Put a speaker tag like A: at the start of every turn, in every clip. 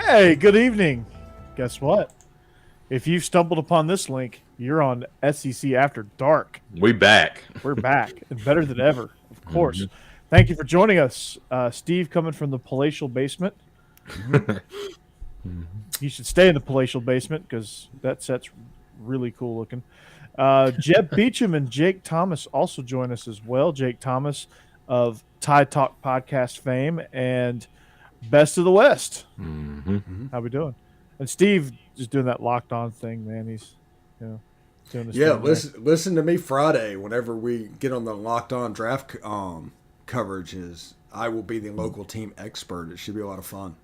A: Hey, good evening. Guess what? If you've stumbled upon this link, you're on SEC After Dark.
B: We back.
A: We're back, and better than ever, of course. Thank you for joining us. Steve coming from the palatial basement. You should stay in the palatial basement because that set's really cool looking. Jeb Beechum and Jake Thomas also join us as well. Jake Thomas of Tide Talk Podcast fame and Best of the West. How we doing? And Steve just doing that locked on thing, man. He's, doing this.
C: Yeah, listen to me Friday whenever we get on the locked on draft coverage. I will be the local team expert. It should be a lot of fun.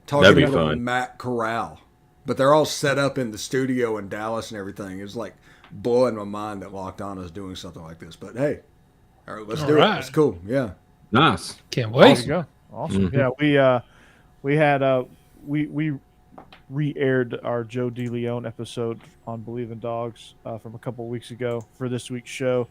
B: That'd be
C: Talking about
B: fun.
C: Matt Corral, but they're all set up in the studio in Dallas and everything. It's like blowing my mind that Locked On is doing something like this. But hey, all right, let's do it. It's cool. Yeah,
B: Nice.
D: Can't wait.
A: There you go. Awesome. Yeah, we re-aired our Joe DeLeon episode on Bleav In Dawgs from a couple of weeks ago for this week's show.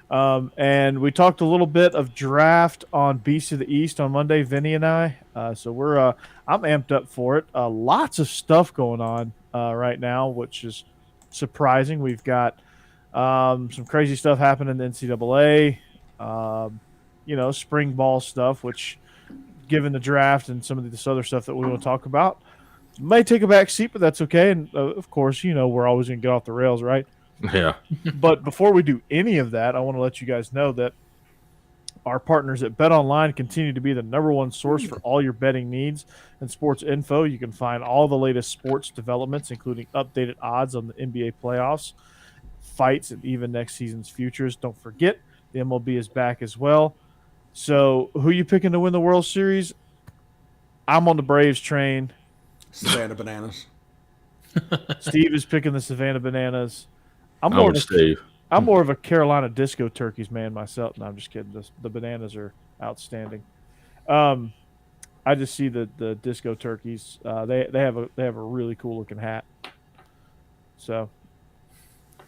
A: And we talked a little bit of draft on Beast of the East on Monday, Vinny and I. So I'm amped up for it. Lots of stuff going on right now, which is surprising. We've got some crazy stuff happening in the NCAA, spring ball stuff, which given the draft and some of this other stuff that we want to talk about, may take a back seat, but that's okay. And of course, we're always going to get off the rails, right?
B: Yeah.
A: But before we do any of that, I want to let you guys know that our partners at BetOnline continue to be the number one source for all your betting needs and sports info. You can find all the latest sports developments, including updated odds on the NBA playoffs, fights, and even next season's futures. Don't forget, the MLB is back as well. So who you picking to win the World Series? I'm on the Braves train.
C: Savannah Bananas.
A: Steve is picking the Savannah Bananas. I'm
B: Steve.
A: more of a Carolina Disco Turkeys man myself. No, I'm just kidding. The Bananas are outstanding. I just see the Disco Turkeys. They have a really cool looking hat. So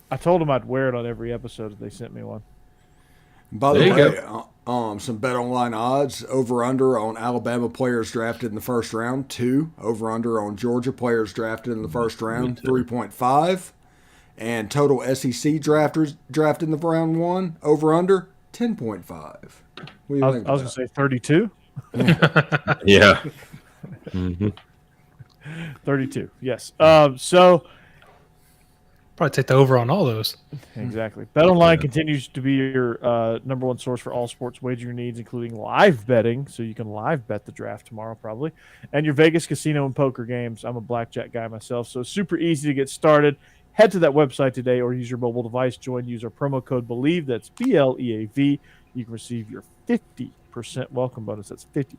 A: I told them I'd wear it on every episode if they sent me one.
C: By the
B: There you
C: way, some BetOnline odds over under on Alabama players drafted in the first round, 2. Over under on Georgia players drafted in the first round, 3.5. And total SEC drafters drafted in the round 1, over under 10.5. What do you think?
A: I was going to say 32.
B: Yeah.
A: 32. Yes. So
D: Probably take the over on all those.
A: exactly. BetOnline continues to be your number one source for all sports wagering needs, including live betting. So you can live bet the draft tomorrow, probably, and your Vegas casino and poker games. I'm a blackjack guy myself, so super easy to get started. Head to that website today or use your mobile device. Join user promo code Bleav. That's BLEAV. You can receive your 50% welcome bonus. That's 50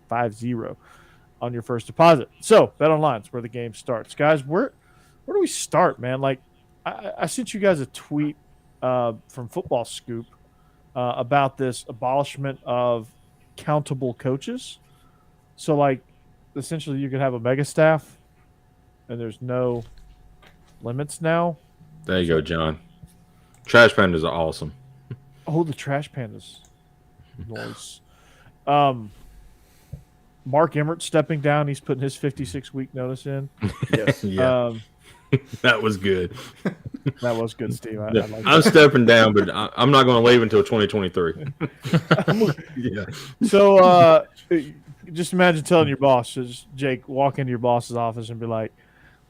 A: on your first deposit. So BetOnline is where the game starts, guys. Where do we start, man? Like, I sent you guys a tweet from Football Scoop about this abolishment of countable coaches. So, like, essentially you could have a mega staff and there's no limits now.
B: There you go, John. Trash Pandas are awesome.
A: Oh, the Trash Pandas. Nice. Mark Emmert stepping down. He's putting his 56-week notice in.
C: Yes.
B: Yeah. That was good.
A: That was good, Steve. I like
B: I'm stepping down, but I'm not going to leave until 2023. Yeah.
A: So just imagine telling your boss, just Jake, walk into your boss's office and be like,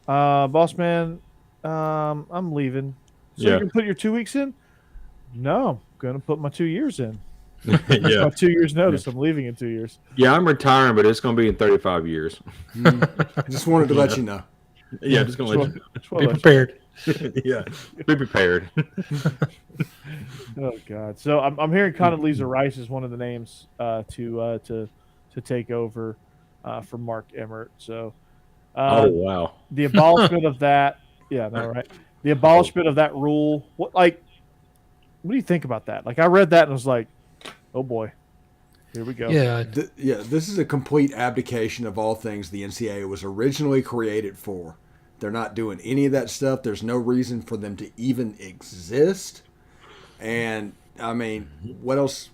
A: boss man, I'm leaving. So you can put your 2 weeks in? No, I'm going to put my 2 years in.
B: Yeah.
A: My 2 years notice. I'm leaving in 2 years.
B: Yeah, I'm retiring, but it's going to be in 35 years.
C: Just wanted to let you know.
B: Yeah, just going to let you
D: Be prepared.
B: Yeah, be prepared.
A: Oh God! So I'm hearing Condoleezza Rice is one of the names to take over for Mark Emmert. So
B: Oh wow!
A: the abolishment of that, yeah, no, right? The abolishment of that rule. What do you think about that? Like, I read that and was like, oh boy, here we go.
D: Yeah.
C: This is a complete abdication of all things the NCAA was originally created for. They're not doing any of that stuff. There's no reason for them to even exist. And I mean, what else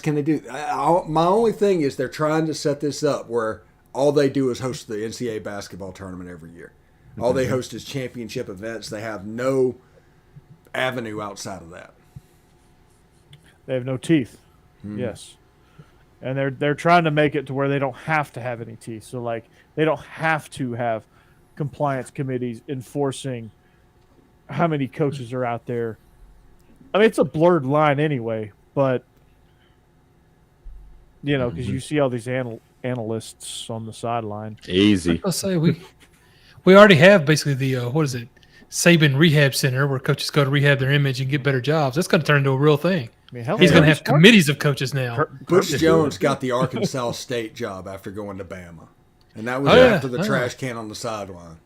C: can they do? My only thing is they're trying to set this up where all they do is host the NCAA basketball tournament every year. All they host is championship events. They have no avenue outside of that.
A: They have no teeth. Yes. And they're trying to make it to where they don't have to have any teeth. So, like, they don't have to have compliance committees enforcing how many coaches are out there. I mean, it's a blurred line anyway, but, you know, because you see all these analysts on the sideline.
B: Easy.
D: I'll say we already have basically the Saban Rehab Center where coaches go to rehab their image and get better jobs. That's going to turn into a real thing.
A: I mean, hell,
D: He's going to have committees of coaches now.
C: Butch Jones got the Arkansas State job after going to Bama, and that was after the trash can on the sideline.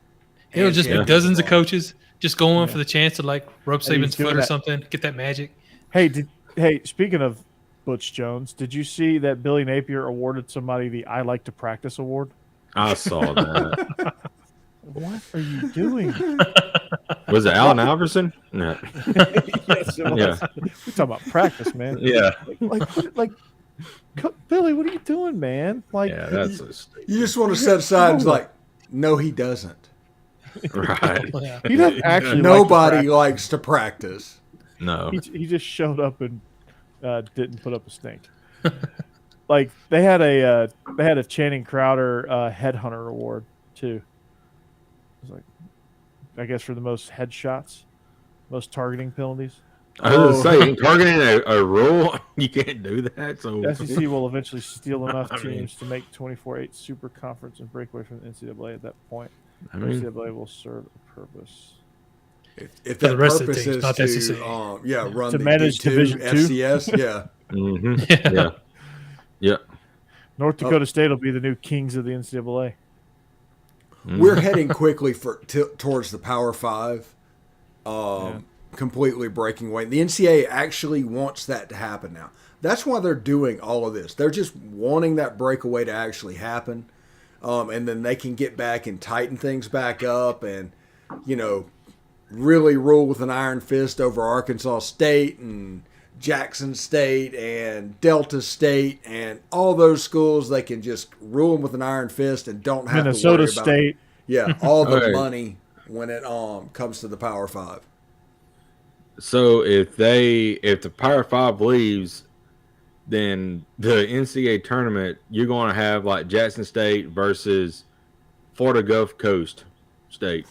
D: It'll just be dozens of coaches just going for the chance to like rub Saban's foot or something, get that magic.
A: Hey, speaking of Butch Jones, did you see that Billy Napier awarded somebody the I Like to Practice award?
B: I saw that.
A: What are you doing?
B: Was it Allen Iverson? No.
A: Yes, it was.
B: Yeah.
A: We're talking about practice, man.
B: Yeah.
A: Like, Billy, what are you doing, man? Like,
B: Yeah, that's so stupid.
C: You just want to set aside and like, no, he doesn't.
B: Right.
A: he doesn't actually.
C: Nobody likes to practice.
B: No.
A: He just showed up and didn't put up a stink. Like they had a Channing Crowder headhunter award too. It was like, I guess for the most headshots, most targeting penalties.
B: I was going to say, targeting a rule, you can't do that. So
A: The SEC will eventually steal enough teams to make 24-8 Super Conference and break away from the NCAA at that point.
B: I mean,
A: NCAA will serve a purpose.
C: If
D: For
C: that
D: the rest of the
C: purpose
D: teams,
C: is
D: not
C: to,
D: the SEC.
C: run
A: To
C: the
A: manage
C: D2,
A: Division II?
C: FCS, yeah.
B: yeah. Yeah.
A: North Dakota State will be the new kings of the NCAA.
C: We're heading quickly towards the Power Five, completely breaking away. The NCAA actually wants that to happen now. That's why they're doing all of this. They're just wanting that breakaway to actually happen, and then they can get back and tighten things back up and, you know, really rule with an iron fist over Arkansas State and Jackson State and Delta State and all those schools. They can just rule them with an iron fist and don't have
A: Minnesota
C: to worry
A: State.
C: about all the
B: Right.
C: money when it comes to the Power Five.
B: So if the Power Five leaves, then the NCAA tournament, you're going to have like Jackson State versus Florida Gulf Coast State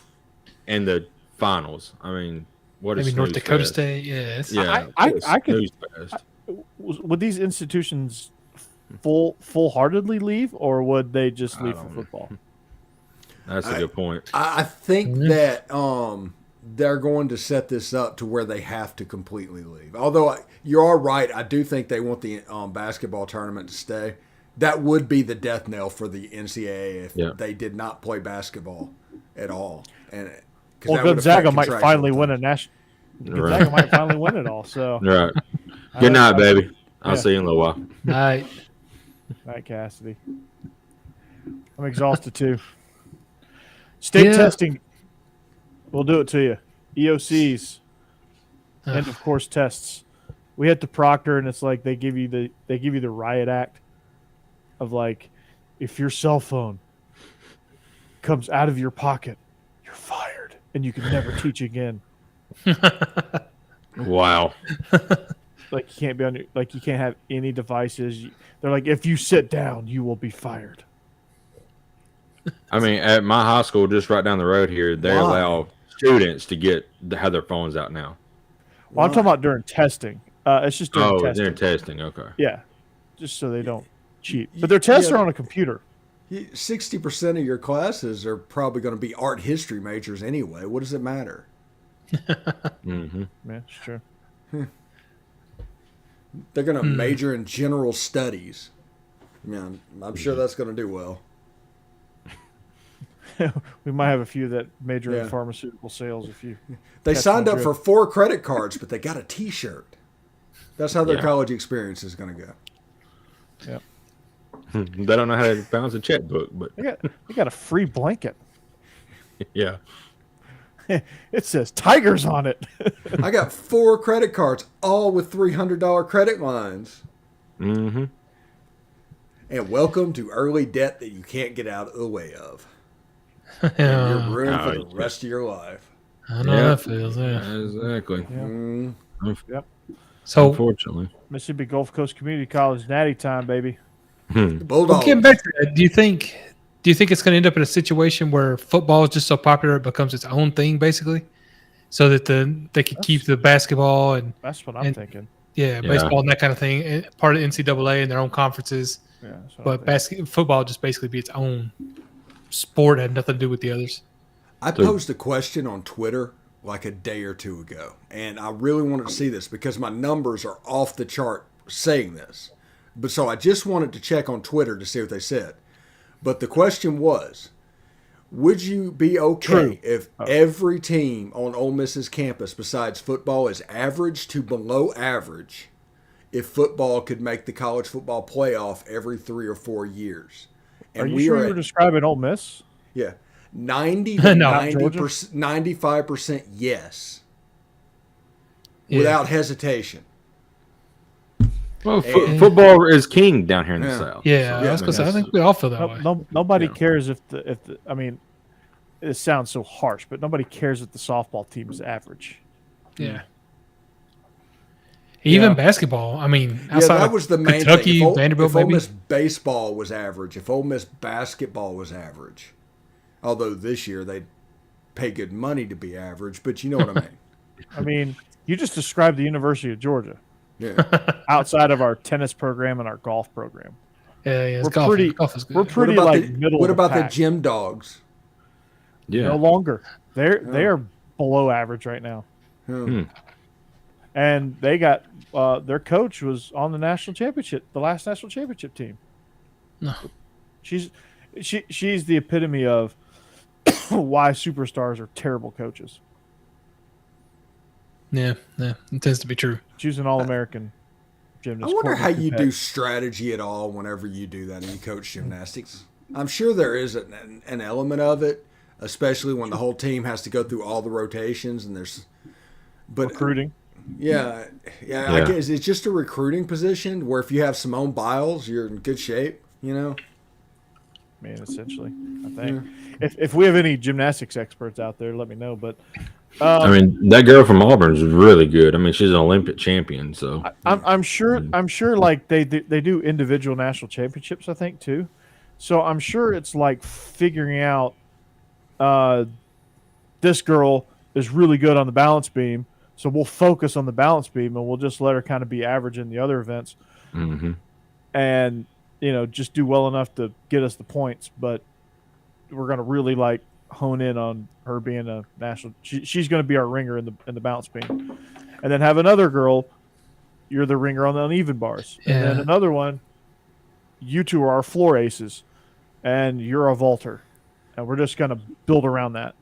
B: in the finals. I mean, what is
D: Maybe North
B: snooze
D: Dakota
B: fest?
D: State, yes.
B: Yeah,
A: I could.
B: snooze fest.
A: Would these institutions full-heartedly leave, or would they just leave for football?
B: That's a good point.
C: I think that they're going to set this up to where they have to completely leave. Although you are right, I do think they want the basketball tournament to stay. That would be the death knell for the NCAA if they did not play basketball at all. And
A: well, Gonzaga might finally win a national. Gonzaga might finally win it all. So
B: Right. Good night, baby. I'll see you in a little while.
D: Night.
A: Night, Cassidy. I'm exhausted too. State testing. We'll do it to you. EOCs, end of course tests. We hit the proctor, and it's like they give you the riot act of like, if your cell phone comes out of your pocket, you're fired, and you can never teach again.
B: Wow.
A: Like you can't be on your, like you can't have any devices. They're like, if you sit down, you will be fired.
B: I mean, at my high school, just right down the road here, they allow students to have their phones out now.
A: Well, I'm talking about during testing. It's just during testing.
B: During testing. Okay.
A: Yeah, just so they don't cheat. But their tests are on a computer.
C: 60% of your classes are probably going to be art history majors anyway. What does it matter?
B: Mm-hmm.
A: Yeah, it's true.
C: They're going to major in general studies. I mean, I'm sure that's going to do well.
A: We might have a few that major in pharmaceutical sales. If you
C: they signed up for 4 credit cards, but they got a T-shirt. That's how their college experience is going to go.
A: Yeah,
B: They don't know how to balance a checkbook, but
A: they got a free blanket.
B: yeah.
A: It says Tigers on it.
C: I got 4 credit cards, all with $300 credit lines.
B: Mm-hmm.
C: And welcome to early debt that you can't get out of the way of. And you're ruined for the rest of your life.
D: I know how that feels. Yeah.
B: Exactly.
A: Yep.
D: So,
B: unfortunately,
A: Mississippi Gulf Coast Community College natty time, baby.
C: The Bulldogs.
D: getting back to that, do you think it's going to end up in a situation where football is just so popular it becomes its own thing, basically, so that they could keep the basketball and
A: That's what I'm thinking.
D: baseball and that kind of thing part of NCAA and their own conferences,
A: Yeah, that's what I'm
D: but
A: thinking.
D: football just basically be its own sport, had nothing to do with the others.
C: I posed a question on Twitter like a day or two ago, and I really wanted to see this because my numbers are off the chart saying this. But so I just wanted to check on Twitter to see what they said. But the question was, would you be okay if every team on Ole Miss's campus besides football is average to below average if football could make the college football playoff every 3 or 4 years? And
A: Are you sure you were describing Ole Miss?
C: Yeah. 90 to
D: No.
C: 90%, 95% yes. Without hesitation.
B: well, football is king down here in the South.
D: Yeah, I was going to say, I think we all feel that way.
A: Nobody cares if the I mean, it sounds so harsh, but nobody cares if the softball team is average.
D: Yeah. Even basketball. I mean, outside
C: that was the main
D: Kentucky,
C: thing.
D: Vanderbilt,
C: if Ole
D: maybe.
C: Miss baseball was average, if Ole Miss basketball was average, although this year they pay good money to be average, but you know what I mean.
A: I mean, you just described the University of Georgia
C: Yeah.
A: outside of our tennis program and our golf program.
D: Yeah,
A: We're
D: golf.
A: pretty-
D: Golf is good.
A: We're pretty like middle.
C: What
A: of the
C: about the
A: pack.
C: gym dogs?
B: Yeah.
A: No longer. They are below average right now, and they got their coach was on the national championship, the last national championship team.
D: No.
A: She's the epitome of why superstars are terrible coaches.
D: Yeah, it tends to be true.
A: She's an All-American gymnast.
C: I wonder how
A: Courtney
C: you
A: Coupet.
C: do strategy at all whenever you do that and you coach gymnastics. I'm sure there is an element of it, especially when the whole team has to go through all the rotations and there's. But
A: recruiting.
C: yeah. I guess it's just a recruiting position where if you have Simone Biles, you're in good shape. You know.
A: I mean, essentially, I think. If we have any gymnastics experts out there, let me know. But
B: I mean, that girl from Auburn is really good. I mean, she's an Olympic champion. So
A: I'm sure like they do individual national championships, I think too. So I'm sure it's like figuring out this girl is really good on the balance beam, so we'll focus on the balance beam and we'll just let her kind of be average in the other events, and just do well enough to get us the points. But we're gonna really like hone in on her being a national. She's going to be our ringer in the balance beam, and then have another girl. You're the ringer on the uneven bars, and then another one. You two are our floor aces, and you're a vaulter, and we're just going to build around that.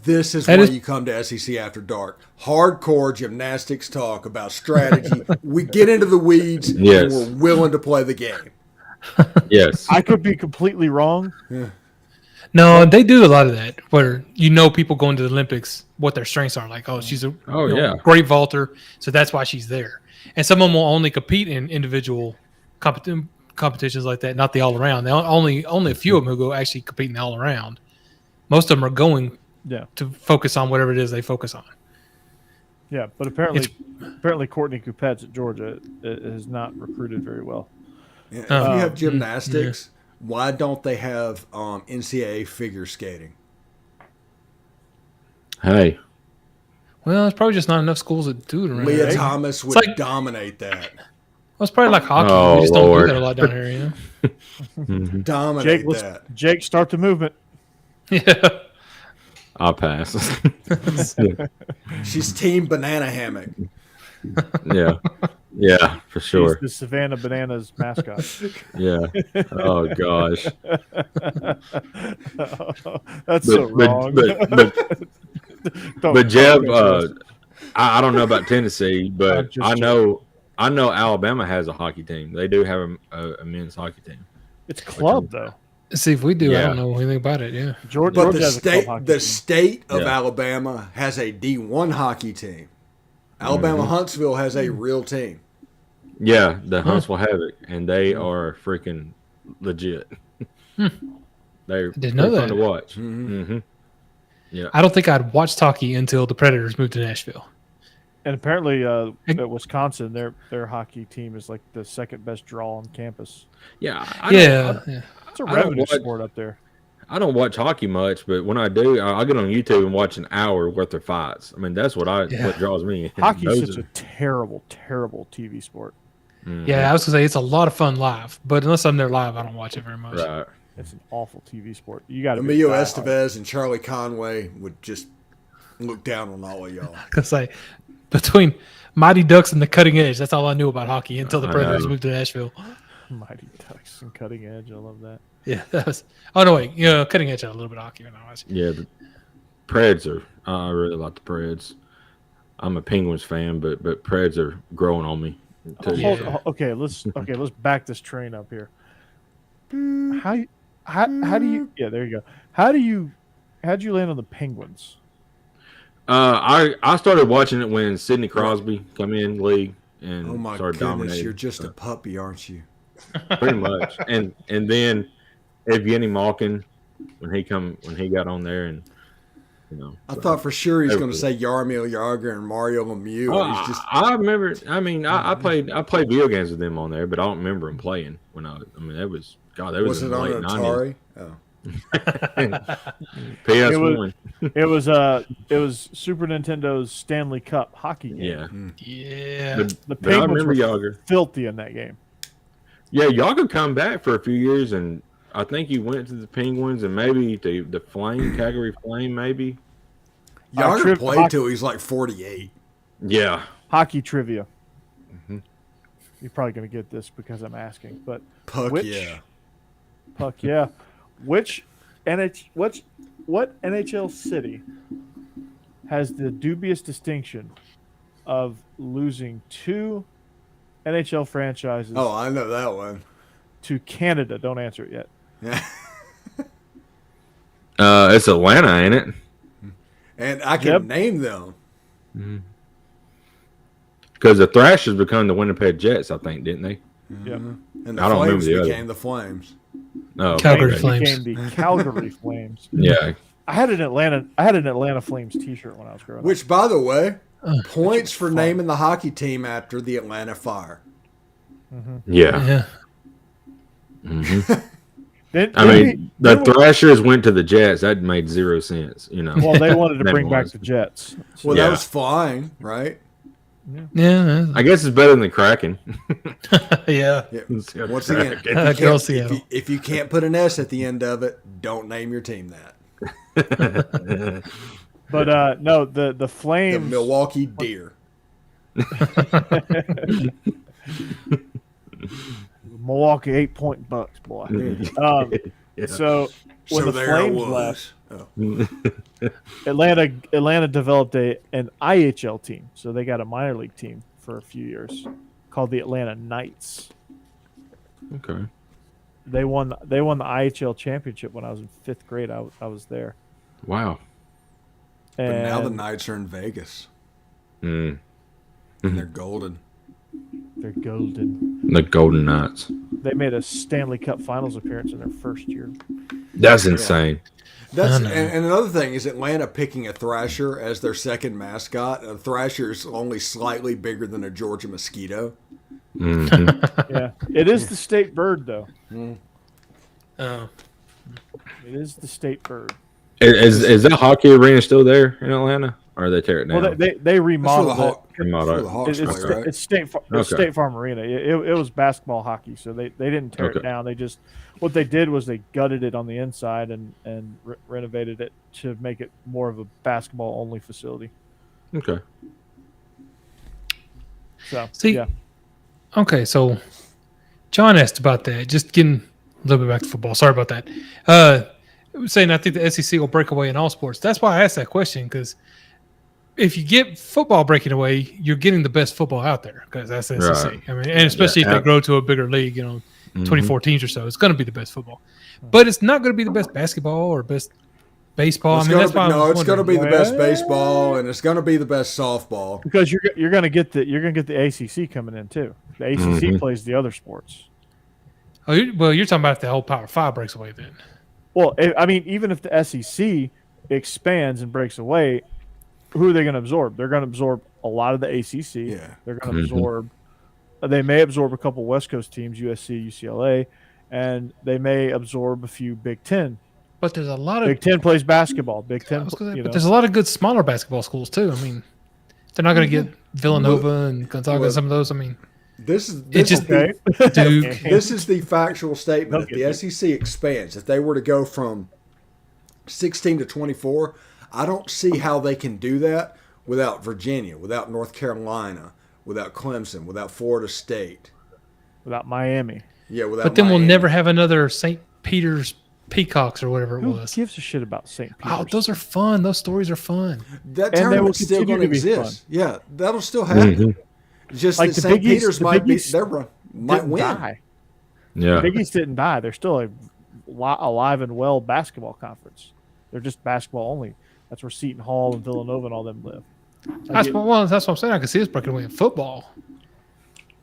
C: This is why you come to SEC After Dark. Hardcore gymnastics talk about strategy. We get into the weeds, and we're willing to play the game.
B: Yes.
A: I could be completely wrong.
D: No, they do a lot of that where people going to the Olympics, what their strengths are. Like, she's a great vaulter, so that's why she's there. And some of them will only compete in individual competitions like that, not the all-around. Only a few of them who go actually compete in the all-around. Most of them are going to focus on whatever it is they focus on.
A: Yeah, but apparently Courtney Coupet's at Georgia has not recruited very well.
C: Yeah, if you have gymnastics, why don't they have NCAA figure skating?
B: Hey.
D: Well, it's probably just not enough schools that do it around
C: Leah
D: here.
C: Thomas would dominate that.
D: Well, it's probably like hockey.
B: Oh,
D: We just
B: Lord.
D: don't do that a lot down here,
C: Dominate that.
A: Jake, start the movement.
D: Yeah.
B: I'll pass.
C: She's team banana hammock.
B: Yeah, for sure.
A: She's the Savannah Bananas mascot.
B: Yeah. Oh gosh.
A: That's so wrong.
B: But Jeb, I don't know about Tennessee, but I know Alabama has a hockey team. They do have a men's hockey team.
A: It's club though.
D: See, if we do, I
B: Yeah.
D: don't know anything about it. Yeah.
A: Georgia
C: But
A: has a club hockey
C: the
A: team.
C: state of
B: Yeah.
C: Alabama has a D1 hockey team. Alabama Huntsville has a real team.
B: Yeah, the Huntsville Havoc, and they are freaking legit. They're
D: Didn't know
B: fun
D: that.
B: to watch.
C: Mm-hmm.
B: Mm-hmm. Yeah.
D: I don't think I'd watched hockey until the Predators moved to Nashville.
A: And apparently, at Wisconsin, their hockey team is like the second best draw on campus.
B: Yeah.
A: It's a revenue sport up there.
B: I don't watch hockey much, but when I do, I'll get on YouTube and watch an hour worth of fights. I mean, that's what draws me.
A: Hockey is such a terrible, terrible TV sport.
B: Mm-hmm.
D: Yeah, I was gonna say it's a lot of fun live, but unless I'm there live, I don't watch it very much.
B: Right.
A: It's an awful TV sport. You got to
C: Emilio Estevez and Charlie Conway would just look down on all of y'all.
D: Because between Mighty Ducks and the Cutting Edge, that's all I knew about hockey until the Predators moved to Nashville.
A: Mighty Ducks and Cutting Edge. I love that.
D: Yeah, that was. Oh no, wait. Yeah, Cutting Edge had a little bit of hockey when I was.
B: Yeah, the Preds are. I really like the Preds. I'm a Penguins fan, but Preds are growing on me.
A: Okay, let's back this train up here. How do you? Yeah, there you go. How'd you land on the Penguins?
B: I started watching it when Sidney Crosby come in league and
C: Oh my
B: started
C: goodness,
B: dominating.
C: you're just a puppy, aren't you?
B: Pretty much. And then Evgeny Malkin when he got on there, and
C: I thought for sure he was going to say Jaromir Jagr and Mario Lemieux.
B: I remember. I mean, I played video games with them on there, but I don't remember him playing when that was God. That was in
C: it
B: the
C: on
B: late
C: an Atari? Oh.
B: PS1.
A: It was Super Nintendo's Stanley Cup hockey game.
B: Yeah.
D: Yeah.
A: The
B: But I
A: Penguins
B: remember
A: were
B: Jagr.
A: filthy in that game.
B: Yeah, Jagr come back for a few years, and I think he went to the Penguins and maybe the Flame, Calgary Flame, maybe.
C: Jagr played till he's like 48.
B: Yeah.
A: Hockey trivia. Mm-hmm. You're probably going to get this because I'm asking, but
C: Puck,
A: yeah. What NHL city has the dubious distinction of losing 2 NHL franchises?
C: Oh, I know that one.
A: To Canada. Don't answer it yet.
C: Yeah.
B: It's Atlanta, ain't it?
C: And I can name them.
B: Because the Thrashers become the Winnipeg Jets, I think, didn't they?
A: Yeah.
C: And the
B: I don't remember
C: Flames
B: the other.
C: became the Flames.
B: Oh,
D: Calgary
B: okay.
D: Flames.
A: Became the Calgary Flames.
B: Yeah.
A: I had an Atlanta Flames T-shirt when I was growing up.
C: Which, by the way, points for naming the hockey team after the Atlanta Fire.
A: Mm-hmm.
B: Yeah.
D: Yeah.
B: The Thrashers went to the Jets. That made 0 sense,
A: Well, they wanted to bring back the Jets.
C: Well, that was fine, right?
D: Yeah.
B: I guess it's better than the Kraken.
D: Yeah.
C: Once again, if you can't put an S at the end of it, don't name your team that.
A: But no, the Flames,
C: the Milwaukee Deer.
A: Milwaukee 8-point Bucks, boy. So when the Flames left, Atlanta developed an IHL team, so they got a minor league team for a few years called the Atlanta Knights.
B: Okay.
A: They won the IHL championship when I was in 5th grade. I was there.
B: Wow.
C: But now the Knights are in Vegas. And they're golden.
A: They're golden.
B: The Golden Knights.
A: They made a Stanley Cup Finals appearance in their first year.
B: That's insane.
C: And another thing is Atlanta picking a Thrasher as their second mascot. A Thrasher is only slightly bigger than a Georgia mosquito.
B: Mm-hmm.
A: Yeah, it is the state bird, though.
D: Oh.
A: It is the state bird.
B: Is that hockey arena still there in Atlanta, or they tear it down?
A: Well, they remodeled it. It's State Farm Arena. It was basketball hockey, so they didn't tear it down. They just what they did was they gutted it on the inside and renovated it to make it more of a basketball only facility.
B: Okay.
A: So
D: yeah. Okay, so John asked about that. Just getting a little bit back to football. Sorry about that. Saying I think the SEC will break away in all sports. That's why I asked that question, because if you get football breaking away, you're getting the best football out there, because that's the SEC.
B: Right.
D: I mean, and especially if they grow to a bigger league, 24 teams or so, it's going to be the best football. But it's not going to be the best basketball or best baseball.
C: It's going to be the best baseball, and it's going to be the best softball.
A: Because you're going to get the ACC coming in too. The ACC plays the other sports.
D: Oh, you're talking about if the whole Power 5 breaks away then.
A: Well, I mean, even if the SEC expands and breaks away, who are they going to absorb? They're going to absorb a lot of the ACC.
C: Yeah.
A: They're going to absorb. They may absorb a couple West Coast teams, USC, UCLA, and they may absorb a few Big Ten.
D: But there's a lot of
A: Big Ten plays basketball. Big Ten,
D: but there's a lot of good smaller basketball schools too. I mean, they're not going to get Villanova and Gonzaga and some of those. I mean,
C: this is
A: okay.
D: Duke.
C: This is the factual statement. If the SEC expands, if they were to go from 16 to 24, I don't see how they can do that without Virginia, without North Carolina, without Clemson, without Florida State,
A: without Miami.
C: Yeah, without.
D: But then
C: Miami.
D: we'll never have another St. Peter's Peacocks or whatever it
A: Who
D: was.
A: gives a shit about St. Peter's?
D: Oh, those are fun. Those stories are fun.
C: That tournament's still going to exist. Yeah, that'll still happen. Just
A: Like
C: that
A: the
C: St.
A: Big East-
C: Peter's
A: the
C: might
A: Big East
C: might
A: Didn't
C: win.
A: die.
B: Yeah.
A: Big East didn't die. They're still a alive and well basketball conference. They're just basketball only. That's where Seton Hall and Villanova and all them live.
D: That's what I'm saying. I can see us breaking away in football.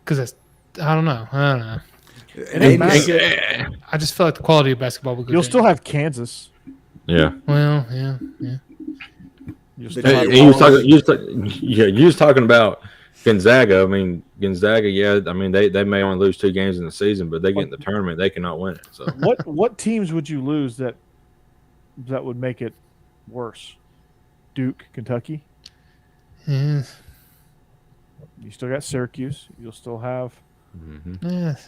D: Because I don't know. I just feel like the quality of basketball will go
A: You'll
D: down.
A: still have Kansas.
B: Yeah.
D: Well, yeah.
A: You'll still
C: Hey,
A: have
B: You was talking about Gonzaga. I mean, Gonzaga, yeah, I mean, they may only lose 2 games in the season, but they get in the tournament, they cannot win it. So
A: what teams would you lose that would make it worse? Duke, Kentucky.
D: Yeah.
A: You still got Syracuse. You'll still have.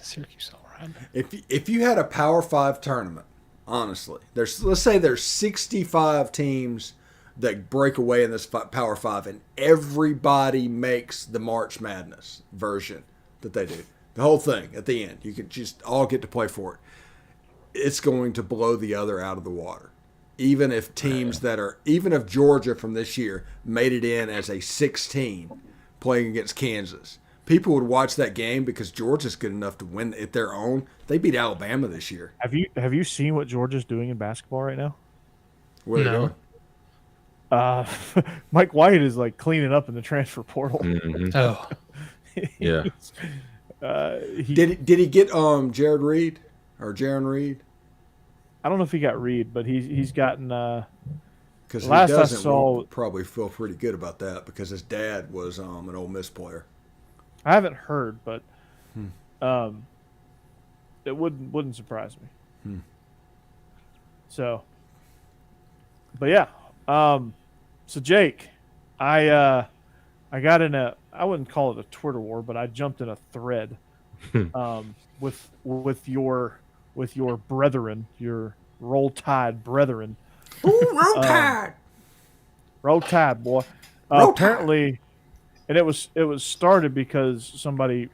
D: Syracuse all right.
C: If you had a Power 5 tournament, honestly, let's say there's 65 teams that break away in this Power 5, and everybody makes the March Madness version that they do. The whole thing at the end. You could just all get to play for it. It's going to blow the other out of the water. Even if even if Georgia from this year made it in as a 16 playing against Kansas, people would watch that game because Georgia's good enough to win at their own. They beat Alabama this year.
A: Have you seen what Georgia's doing in basketball right now?
C: What are they doing?
A: Mike White is like cleaning up in the transfer portal.
D: Oh.
B: yeah.
C: Did he get Jaron Reed?
A: I don't know if he got Reed, but he's gotten.
C: Because he
A: last I
C: doesn't,
A: saw,
C: we'll probably feel pretty good about that because his dad was an Ole Miss player.
A: I haven't heard, but it wouldn't surprise me. So, but yeah. So Jake, I got in I wouldn't call it a Twitter war, but I jumped in a thread with your brethren, your Roll Tide brethren.
C: Ooh, Roll Tide!
A: Roll Tide, boy.
C: Roll
A: apparently, and it was started because somebody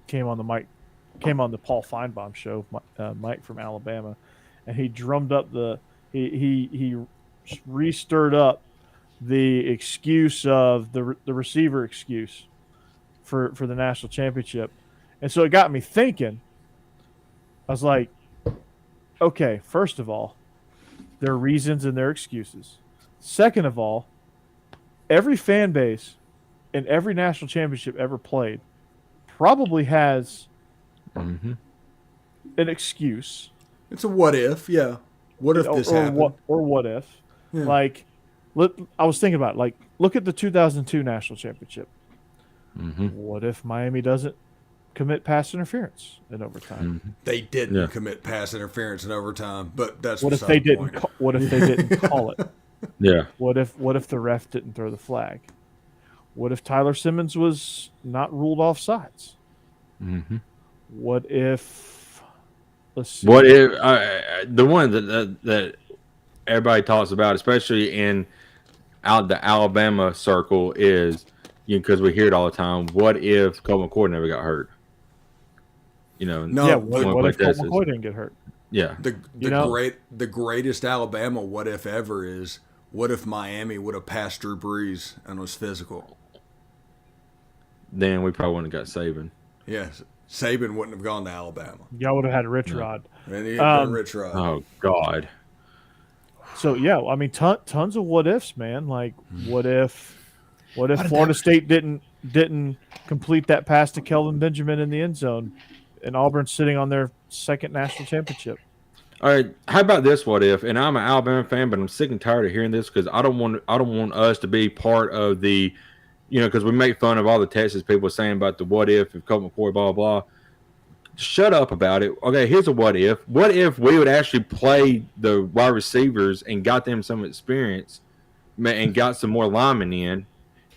A: came on the Paul Feinbaum show, Mike from Alabama, and he drummed up he re-stirred up the excuse of the receiver excuse for the national championship. And so it got me thinking. I was like, okay, first of all, there are reasons and there are excuses. Second of all, every fan base in every national championship ever played probably has an excuse.
C: It's a what if, yeah. What if this happened?
A: What if?
C: Yeah.
A: Like, I was thinking about it. Like, look at the 2002 national championship. What if Miami doesn't commit pass interference in overtime?
C: They didn't commit pass interference in overtime, but that's
A: what if they didn't. What if they didn't call it?
B: Yeah.
A: What if the ref didn't throw the flag? What if Tyler Simmons was not ruled offsides? What if? Let's see.
B: What if the one that everybody talks about, especially in the Alabama circle, is because we hear it all the time. What if Colt McCoy never got hurt?
A: What if Colt McCoy didn't get hurt?
B: Yeah.
C: The greatest Alabama what if ever is what if Miami would have passed Drew Brees and was physical?
B: Then we probably wouldn't have got Saban.
C: Yes. Saban wouldn't have gone to Alabama.
A: Y'all would have had a Rich Rod.
C: And he had Rich Rod.
B: Oh God.
A: So yeah, I mean, tons of what ifs, man. Like, what if Florida State didn't complete that pass to Kelvin Benjamin in the end zone and Auburn's sitting on their second national championship.
B: All right, how about this? What if? And I'm an Alabama fan, but I'm sick and tired of hearing this because I don't want us to be part of the, because we make fun of all the Texas people saying about the what if Colt McCoy, blah blah. Shut up about it. Okay, here's a what if. What if we would actually play the wide receivers and got them some experience, and got some more linemen in,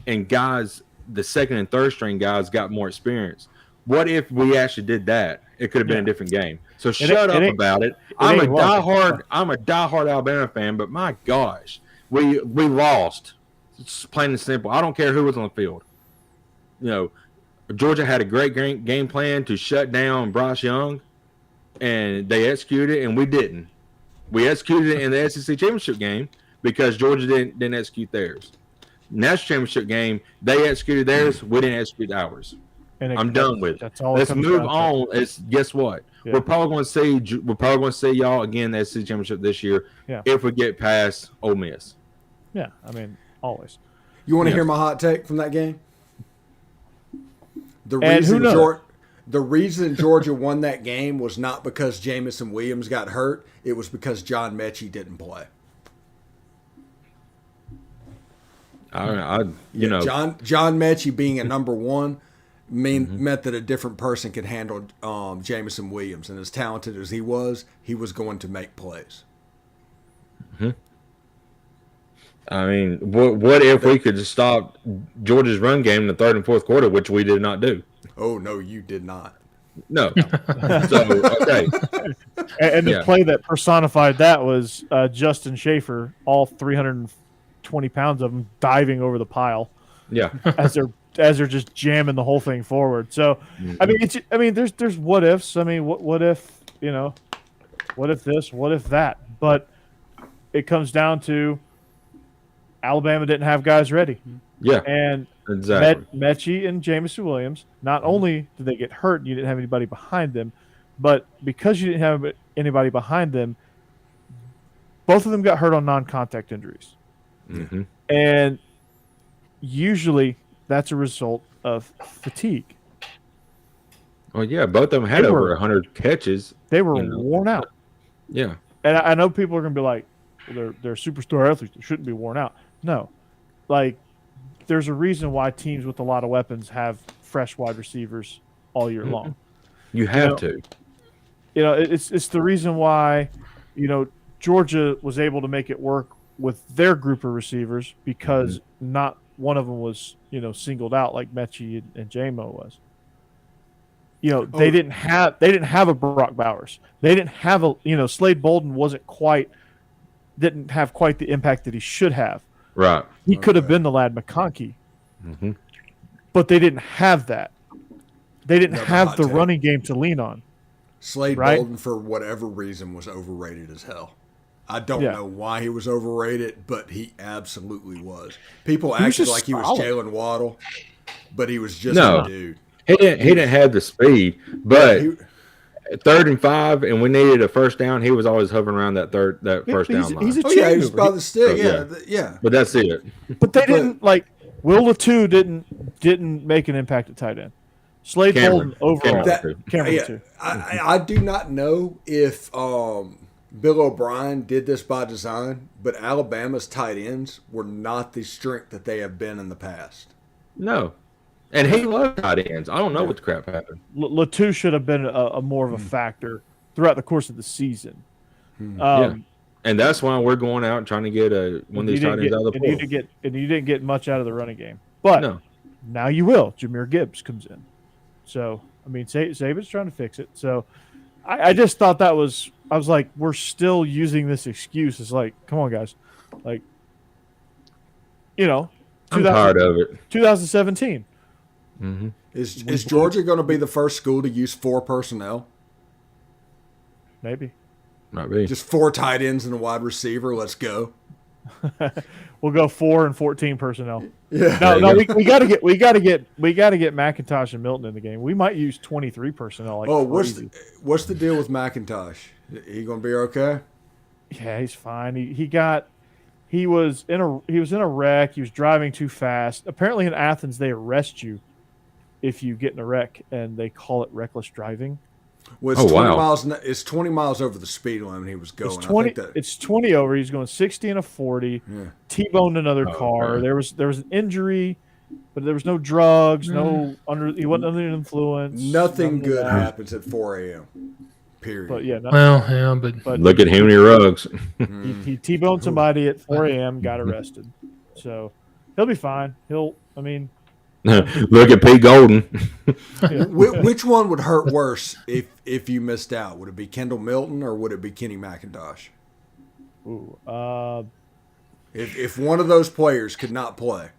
B: and guys, the second and third string guys got more experience. What if we actually did that? It could have been a different game. So shut up about it. I'm a diehard Alabama fan, but my gosh, we lost. It's plain and simple. I don't care who was on the field. Georgia had a great game plan to shut down Bryce Young, and they executed it, and we didn't. We executed it in the SEC championship game because Georgia didn't execute theirs. National championship game, they executed theirs. We didn't execute ours. I'm done with it.
A: That's all.
B: Let's move on. Guess what? Yeah. We're probably going to see y'all again in the SEC championship this year.
A: Yeah.
B: If we get past Ole Miss.
A: Yeah, I mean, always.
C: You want to hear my hot take from that game? The reason Georgia won that game was not because Jamison Williams got hurt. It was because John Mechie didn't play.
B: John
C: Mechie being a number one meant that a different person could handle Jamison Williams, and as talented as he was going to make plays.
B: Mm-hmm. I mean, what if we could just stop Georgia's run game in the third and fourth quarter, which we did not do?
C: Oh, no, you did not.
B: No. So, okay.
A: And the play that personified that was Justin Schaefer, all 320 pounds of them diving over the pile.
B: Yeah.
A: As they're just jamming the whole thing forward. So, I mean, there's what ifs. I mean, what if, what if this, what if that? But it comes down to Alabama didn't have guys ready.
B: Yeah,
A: and
B: exactly.
A: Mechie and Jamison Williams, not only did they get hurt, you didn't have anybody behind them, but because you didn't have anybody behind them, both of them got hurt on non-contact injuries.
B: Mm-hmm.
A: And usually that's a result of fatigue.
B: Well, yeah, both of them had over 100 catches.
A: They were worn out.
B: Yeah.
A: And I know people are going to be like, well, they're superstar athletes. They shouldn't be worn out. No. There's a reason why teams with a lot of weapons have fresh wide receivers all year long.
B: You have to.
A: It's the reason why, Georgia was able to make it work with their group of receivers because not one of them was, singled out like Mechie and J-Mo was. They didn't have a Brock Bowers. They didn't have Slade Bolden didn't have quite the impact that he should have.
B: Right.
A: He could have been the Lad McConkey.
B: Mm-hmm.
A: But they didn't have that. They didn't have the running game to lean on.
C: Slade Bolden, for whatever reason, was overrated as hell. I don't know why he was overrated, but he absolutely was. People acted like he was Jalen Waddle, but he was just a dude.
B: He didn't have the speed, but third and 5, and we needed a first down. He was always hovering around that first down line.
A: He's a
C: he was by the stick. Yeah.
B: But that's it.
A: But they didn't Will Letou didn't make an impact at tight end. Slade Bolden overall. Cameron
C: I do not know if Bill O'Brien did this by design, but Alabama's tight ends were not the strength that they have been in the past.
B: No. And he loved tight ends. I don't know what the crap happened.
A: Letou should have been a more of a factor throughout the course of the season.
B: And that's why we're going out and trying to get one of these tight ends out of the pool.
A: And you didn't get much out of the running game. But now you will. Jameer Gibbs comes in. So, Saban's trying to fix it. So, I just thought I was like, we're still using this excuse. It's like, come on, guys. I'm
B: tired of it.
A: 2017.
B: Mm-hmm.
C: Is Georgia going to be the first school to use 4 personnel?
A: Maybe.
B: Might be.
C: Just 4 tight ends and a wide receiver. Let's go.
A: We'll go 4 and 14 personnel.
C: Yeah.
A: No, we got to get Mcintosh and Milton in the game. We might use 23 personnel.
C: What's the deal with Mcintosh? He going to be okay?
A: Yeah, he's fine. He was in a wreck. He was driving too fast. Apparently in Athens they arrest you if you get in a wreck, and they call it reckless driving.
C: Well, it's 20 miles. It's 20 miles over the speed limit he was going.
A: It's 20. It's 20 over. He's going 60 and a 40. Yeah. T-boned another car. Okay. There was an injury, but there was no drugs. He wasn't under the influence.
C: Nothing good happens at 4 a.m. Period.
A: But yeah.
B: But look at how many rugs.
A: He T-boned somebody at 4 a.m. Got arrested. So he'll be fine. Look
B: at Pete Golden.
C: Which one would hurt worse if you missed out? Would it be Kendall Milton or would it be Kenny Mcintosh?
A: Ooh,
C: if one of those players could not play,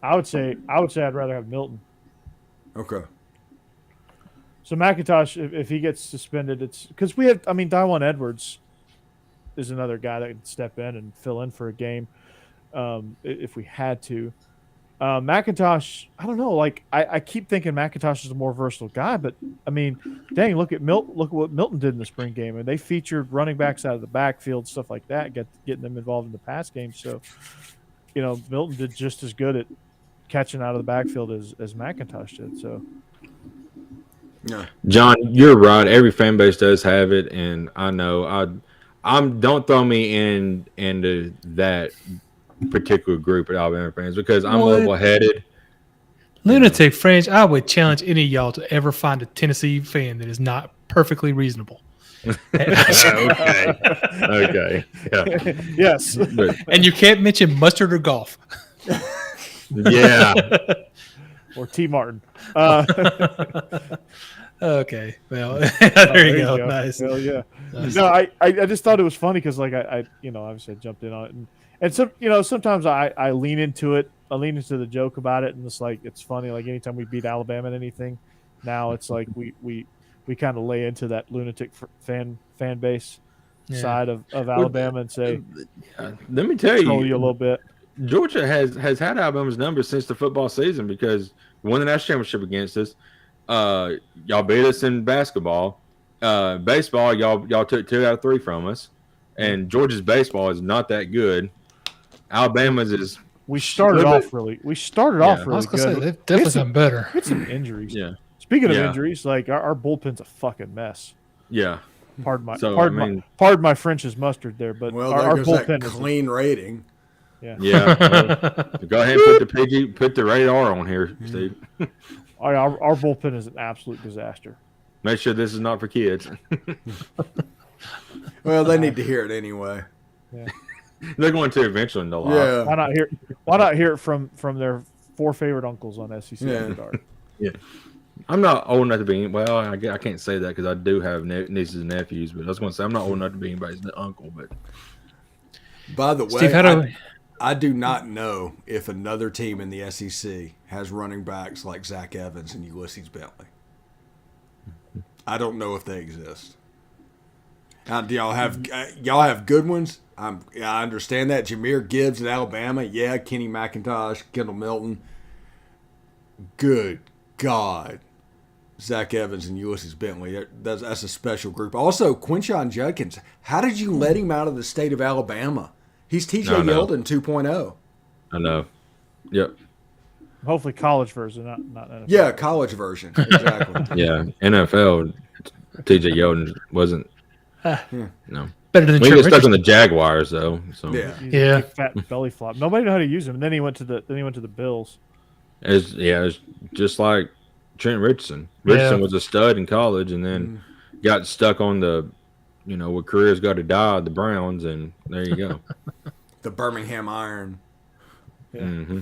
A: I would say I'd rather have Milton.
C: Okay.
A: So Mcintosh, if he gets suspended, it's because we have. I mean, Dawan Edwards is another guy that can step in and fill in for a game if we had to. Mcintosh, I don't know. Like I keep thinking Mcintosh is a more versatile guy, but I mean, dang, look at what Milton did in the spring game, and they featured running backs out of the backfield, stuff like that, getting them involved in the pass game. So, Milton did just as good at catching out of the backfield as Mcintosh did. So,
C: yeah,
B: John, you're right. Every fan base does have it, and I know don't throw me into that particular group of Alabama fans because I'm level-headed.
D: Lunatic Fringe, I would challenge any of y'all to ever find a Tennessee fan that is not perfectly reasonable.
B: Okay. Yeah.
A: Yes.
D: And you can't mention mustard or golf.
B: Yeah.
A: Or T. Martin.
D: Okay. Well, there you go. Nice.
A: Hell yeah. Nice. No, I just thought it was funny because like I obviously I jumped in on it and sometimes I lean into it. I lean into the joke about it, and it's like it's funny. Like anytime we beat Alabama in anything, now it's like we kind of lay into that lunatic fan base side of Alabama and say,
B: let me tell you
A: a little bit.
B: Georgia has had Alabama's number since the football season because we won the national championship against us. Y'all beat us in basketball. Baseball, y'all took 2 out of 3 from us, and Georgia's baseball is not that good. Alabama's is.
A: We started off really
D: I was gonna
A: good.
D: say they've definitely done better.
A: We had some injuries.
B: Yeah.
A: Speaking of injuries, like our bullpen's a fucking mess.
B: Yeah.
A: Pardon my French's mustard there, but our bullpen is
C: clean rating.
A: Yeah.
B: Yeah. Go ahead and put the radar on here, Steve.
A: Our bullpen is an absolute disaster.
B: Make sure this is not for kids.
C: Well, they need to hear it anyway.
A: Yeah.
B: They're going to eventually.
C: Yeah.
A: Why not hear it from their 4 favorite uncles on SEC Dark?
B: Yeah. I'm not old enough to be. Well, I can't say that because I do have nieces and nephews. But I was going to say I'm not old enough to be anybody's uncle. But
C: by the way,
D: Steve,
C: I do not know if another team in the SEC has running backs like Zach Evans and Ulysses Bentley. I don't know if they exist. Do y'all have good ones? I understand that. Jahmyr Gibbs at Alabama, yeah. Kenny Mcintosh, Kendall Milton. Good God, Zach Evans and Ulysses Bentley. That's a special group. Also, Quinshon Judkins. How did you let him out of the state of Alabama? He's TJ Yeldon 2.0.
B: I know. Yep.
A: Hopefully college version, not NFL.
C: Yeah, college version. Exactly.
B: Yeah, NFL, TJ Yeldon wasn't. No.
D: Better than
B: we get stuck on the Jaguars though. So
A: yeah. Fat belly flop. Nobody knew how to use him. And then he went to the Bills.
B: It's just like Trent Richardson. Richardson was a stud in college and then got stuck on the where careers got to die, the Browns, and there you go.
C: The Birmingham Iron.
A: Yeah. Mm-hmm.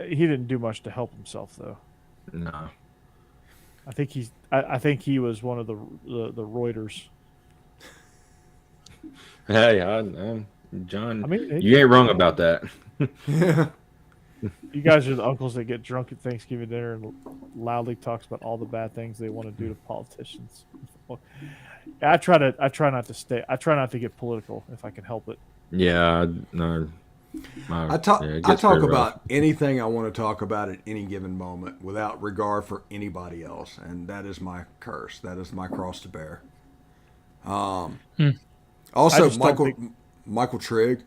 A: He didn't do much to help himself though.
B: No.
A: I think he was one of the Reuters.
B: Hey, John. I mean, you ain't wrong about that.
A: Yeah. You guys are the uncles that get drunk at Thanksgiving dinner and loudly talks about all the bad things they want to do to politicians. I try not to get political if I can help it.
B: Yeah, no.
C: I talk about anything I want to talk about at any given moment without regard for anybody else, and that is my curse. That is my cross to bear. Also, Michael Trigg,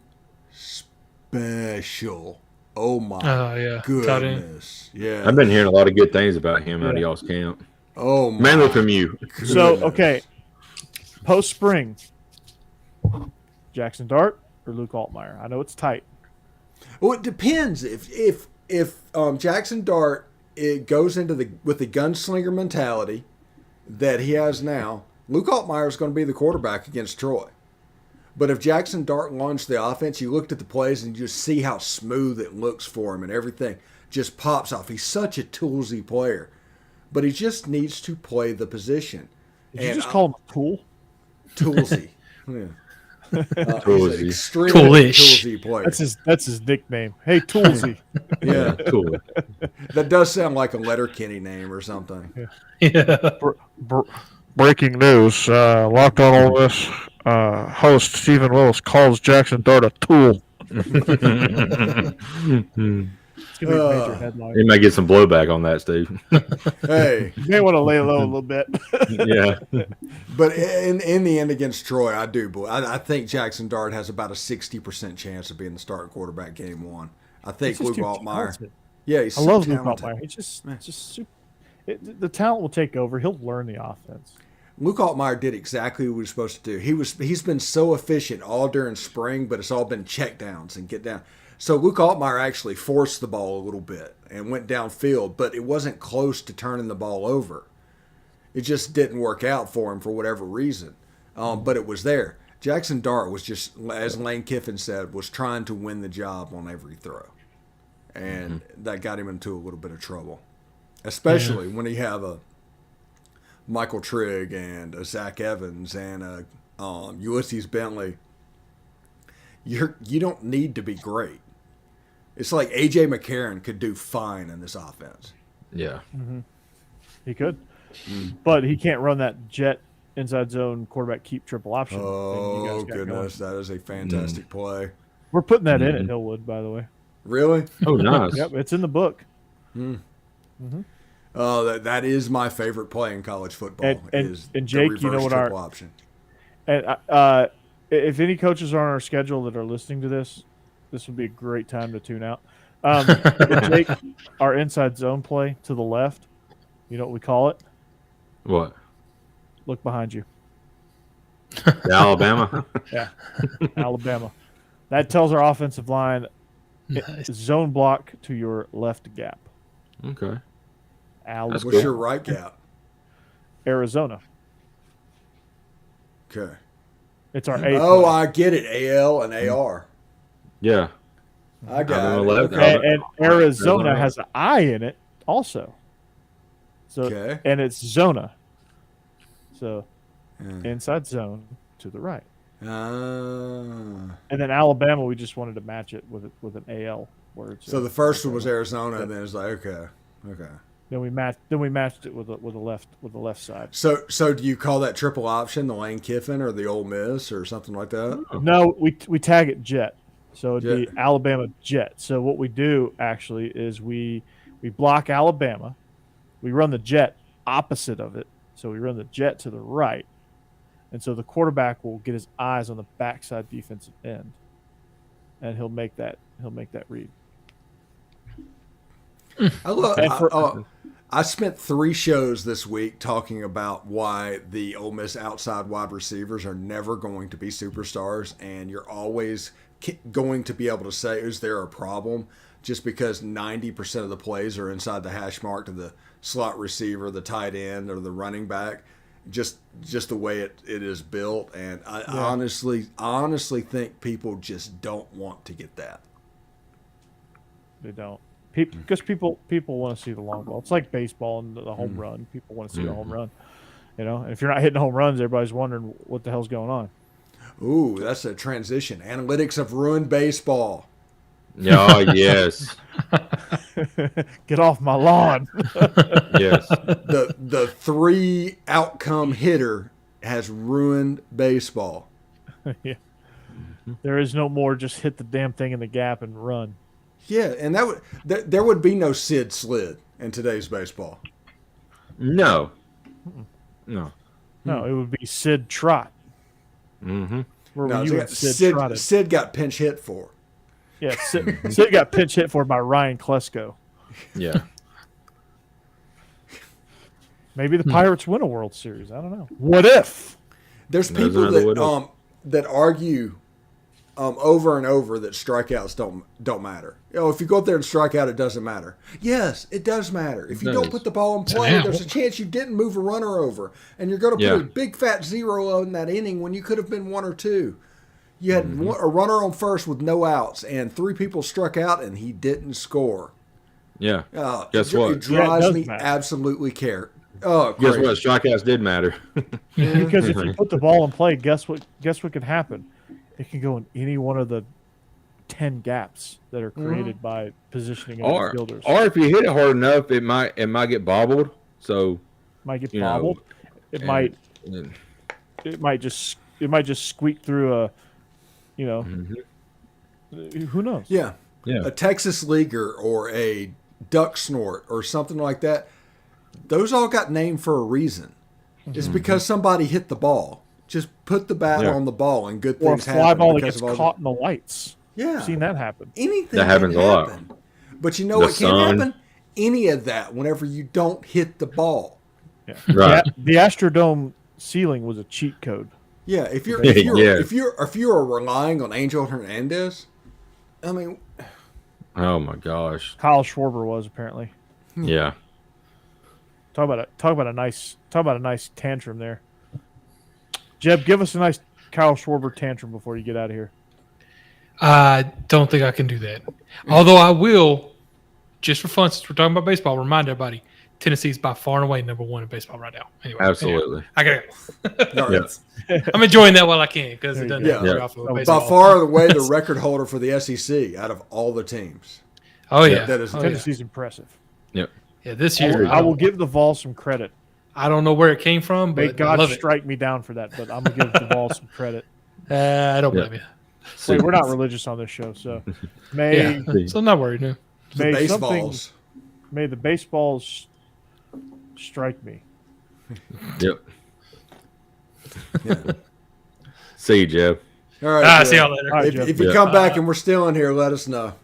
C: special. Oh my goodness! Yeah,
B: I've been hearing a lot of good things about him out of y'all's camp.
C: Oh, my.
B: Mainly from you.
A: So, okay. Post spring, Jackson Dart or Luke Altmeier? I know it's tight.
C: Well, it depends. If Jackson Dart goes into with the gunslinger mentality that he has now, Luke Altmeier is going to be the quarterback against Troy. But if Jackson Dart launched the offense, you looked at the plays and you just see how smooth it looks for him and everything just pops off. He's such a toolsy player. But he just needs to play the position.
A: Did you just call him a tool?
C: Toolsy. Yeah.
B: Toolsy.
C: Extremely
D: Toolish.
C: toolsy player.
A: That's his nickname. Hey, Toolsy.
C: Yeah.
B: Cool.
C: That does sound like a Letterkenny name or something.
D: Yeah.
A: Breaking news. Locked on Ole Miss host Stephen Willis calls Jackson Dart a tool. It's going to be a major headline.
B: You might get some blowback on that, Steve.
C: Hey.
A: You may want to lay low a little bit.
B: Yeah.
C: But in the end against Troy, I think Jackson Dart has about a 60% chance of being the starting quarterback game one. I think Luke Altmeier. Yeah, he's
A: I love Luke
C: talented.
A: Altmeier. He's just super. The talent will take over. He'll learn the offense.
C: Luke Altmeier did exactly what he was supposed to do. He's been so efficient all during spring, but it's all been check downs and get down. So Luke Altmeier actually forced the ball a little bit and went downfield, but it wasn't close to turning the ball over. It just didn't work out for him for whatever reason. But it was there. Jackson Dart was just, as Lane Kiffin said, was trying to win the job on every throw. And that got him into a little bit of trouble. Especially when he have a Michael Trigg and a Zach Evans and a Ulysses Bentley. You don't need to be great. It's like A.J. McCarron could do fine in this offense.
B: Yeah.
A: He could. But he can't run that jet inside zone quarterback keep triple option.
C: Oh, goodness. That is a fantastic play.
A: We're putting that in at Hillwood, by the way.
C: Really?
B: Oh, nice.
A: Yep, it's in the book.
C: That is my favorite play in college football.
A: And
C: the
A: Jake,
C: reverse
A: you know what
C: triple option.
A: And if any coaches are on our schedule that are listening to this would be a great time to tune out. Jake, our inside zone play to the left, you know what we call it?
B: What?
A: Look behind you.
B: Alabama?
A: Yeah, Alabama. That tells our offensive line zone block to your left gap.
B: Okay.
C: What's your right gap?
A: Arizona.
C: Okay.
A: It's our A.
C: Oh,
A: play.
C: I get it. AL and AR.
B: Yeah.
C: I got it.
B: Left.
C: Okay.
A: And Arizona has an I in it also. So and it's Zona. So inside zone to the right. And then Alabama, we just wanted to match it with an AL word.
C: So the first one was Arizona, and then it's like okay.
A: Then we matched it with the left side.
C: So do you call that triple option the Lane Kiffin or the Ole Miss or something like that?
A: No, we tag it jet. So it'd be Alabama jet. So what we do actually is we block Alabama. We run the jet opposite of it. So we run the jet to the right. And so the quarterback will get his eyes on the backside defensive end. And he'll make that read.
C: I spent 3 shows this week talking about why the Ole Miss outside wide receivers are never going to be superstars, and you're always going to be able to say, is there a problem? Just because 90% of the plays are inside the hash mark to the slot receiver, the tight end, or the running back. Just the way it is built, and I honestly think people just don't want to get that.
A: They don't. Because people want to see the long ball. It's like baseball and the home run. People want to see the home run. And if you're not hitting home runs, everybody's wondering what the hell's going on.
C: Ooh, that's a transition. Analytics have ruined baseball.
B: Oh, yes.
A: Get off my lawn.
B: Yes.
C: The 3 outcome hitter has ruined baseball.
A: Yeah. There is no more just hit the damn thing in the gap and run.
C: Yeah, and there would be no Sid Slid in today's baseball.
B: No,
A: it would be Sid Trot.
B: Mm-hmm.
A: Where were you
C: Sid got pinch hit for.
A: Yeah, Sid got pinch hit for by Ryan Klesko.
B: Yeah.
A: Maybe the Pirates win a World Series. I don't know. What if?
C: There's people that argue over and over that strikeouts don't matter. If you go up there and strike out, it doesn't matter. Yes, it does matter. If you don't put the ball in play, there's a chance you didn't move a runner over, and you're going to put a big fat 0 in that inning when you could have been 1 or 2. You had a runner on first with no outs, and 3 people struck out, and he didn't score.
B: Yeah. Guess what?
C: It drives me absolutely crazy.
B: Guess what? Strikeouts did matter.
A: Because if you put the ball in play, guess what could happen? It can go in any one of the 10 gaps that are created by positioning of fielders.
B: Or if you hit it hard enough, it might get bobbled. So
A: might get bobbled. It might just squeak through a, who knows?
C: Yeah. A Texas leaguer or a duck snort or something like that. Those all got named for a reason. It's because somebody hit the ball. Just put the bat on the ball and good things happen.
A: Or a fly ball that gets caught in the lights.
C: Yeah.
A: I've seen that happen.
C: Anything
B: that happens a lot.
C: But you know what can happen? Any of that whenever you don't hit the ball.
A: Yeah. Right. The Astrodome ceiling was a cheat code.
C: Yeah, if you're relying on Angel Hernandez, I mean,
B: oh my gosh,
A: Kyle Schwarber was apparently.
B: Yeah.
A: Talk about a nice tantrum there. Jeb, give us a nice Kyle Schwarber tantrum before you get out of here.
D: I don't think I can do that. Although I will, just for fun, since we're talking about baseball, remind everybody, Tennessee's by far and away number 1 in baseball right now. Anyway,
B: absolutely.
D: I got it. I'm enjoying that while I can because it doesn't off of baseball.
C: By far the way the record holder for the SEC out of all the teams.
D: Oh yeah,
A: Tennessee's impressive.
B: Yep.
D: Yeah, this year
A: I will give the Vol some credit.
D: I don't know where it came from, but
A: may God strike me down for that. But I'm gonna give the Vol some credit.
D: I don't blame you.
A: Wait, we're not religious on this show, so
D: so I'm not worried. No.
C: May
A: the baseballs strike me.
B: Yep. See you, Jeb.
C: All right.
D: See y'all later.
A: Right,
C: if you come back and we're still in here, let us know.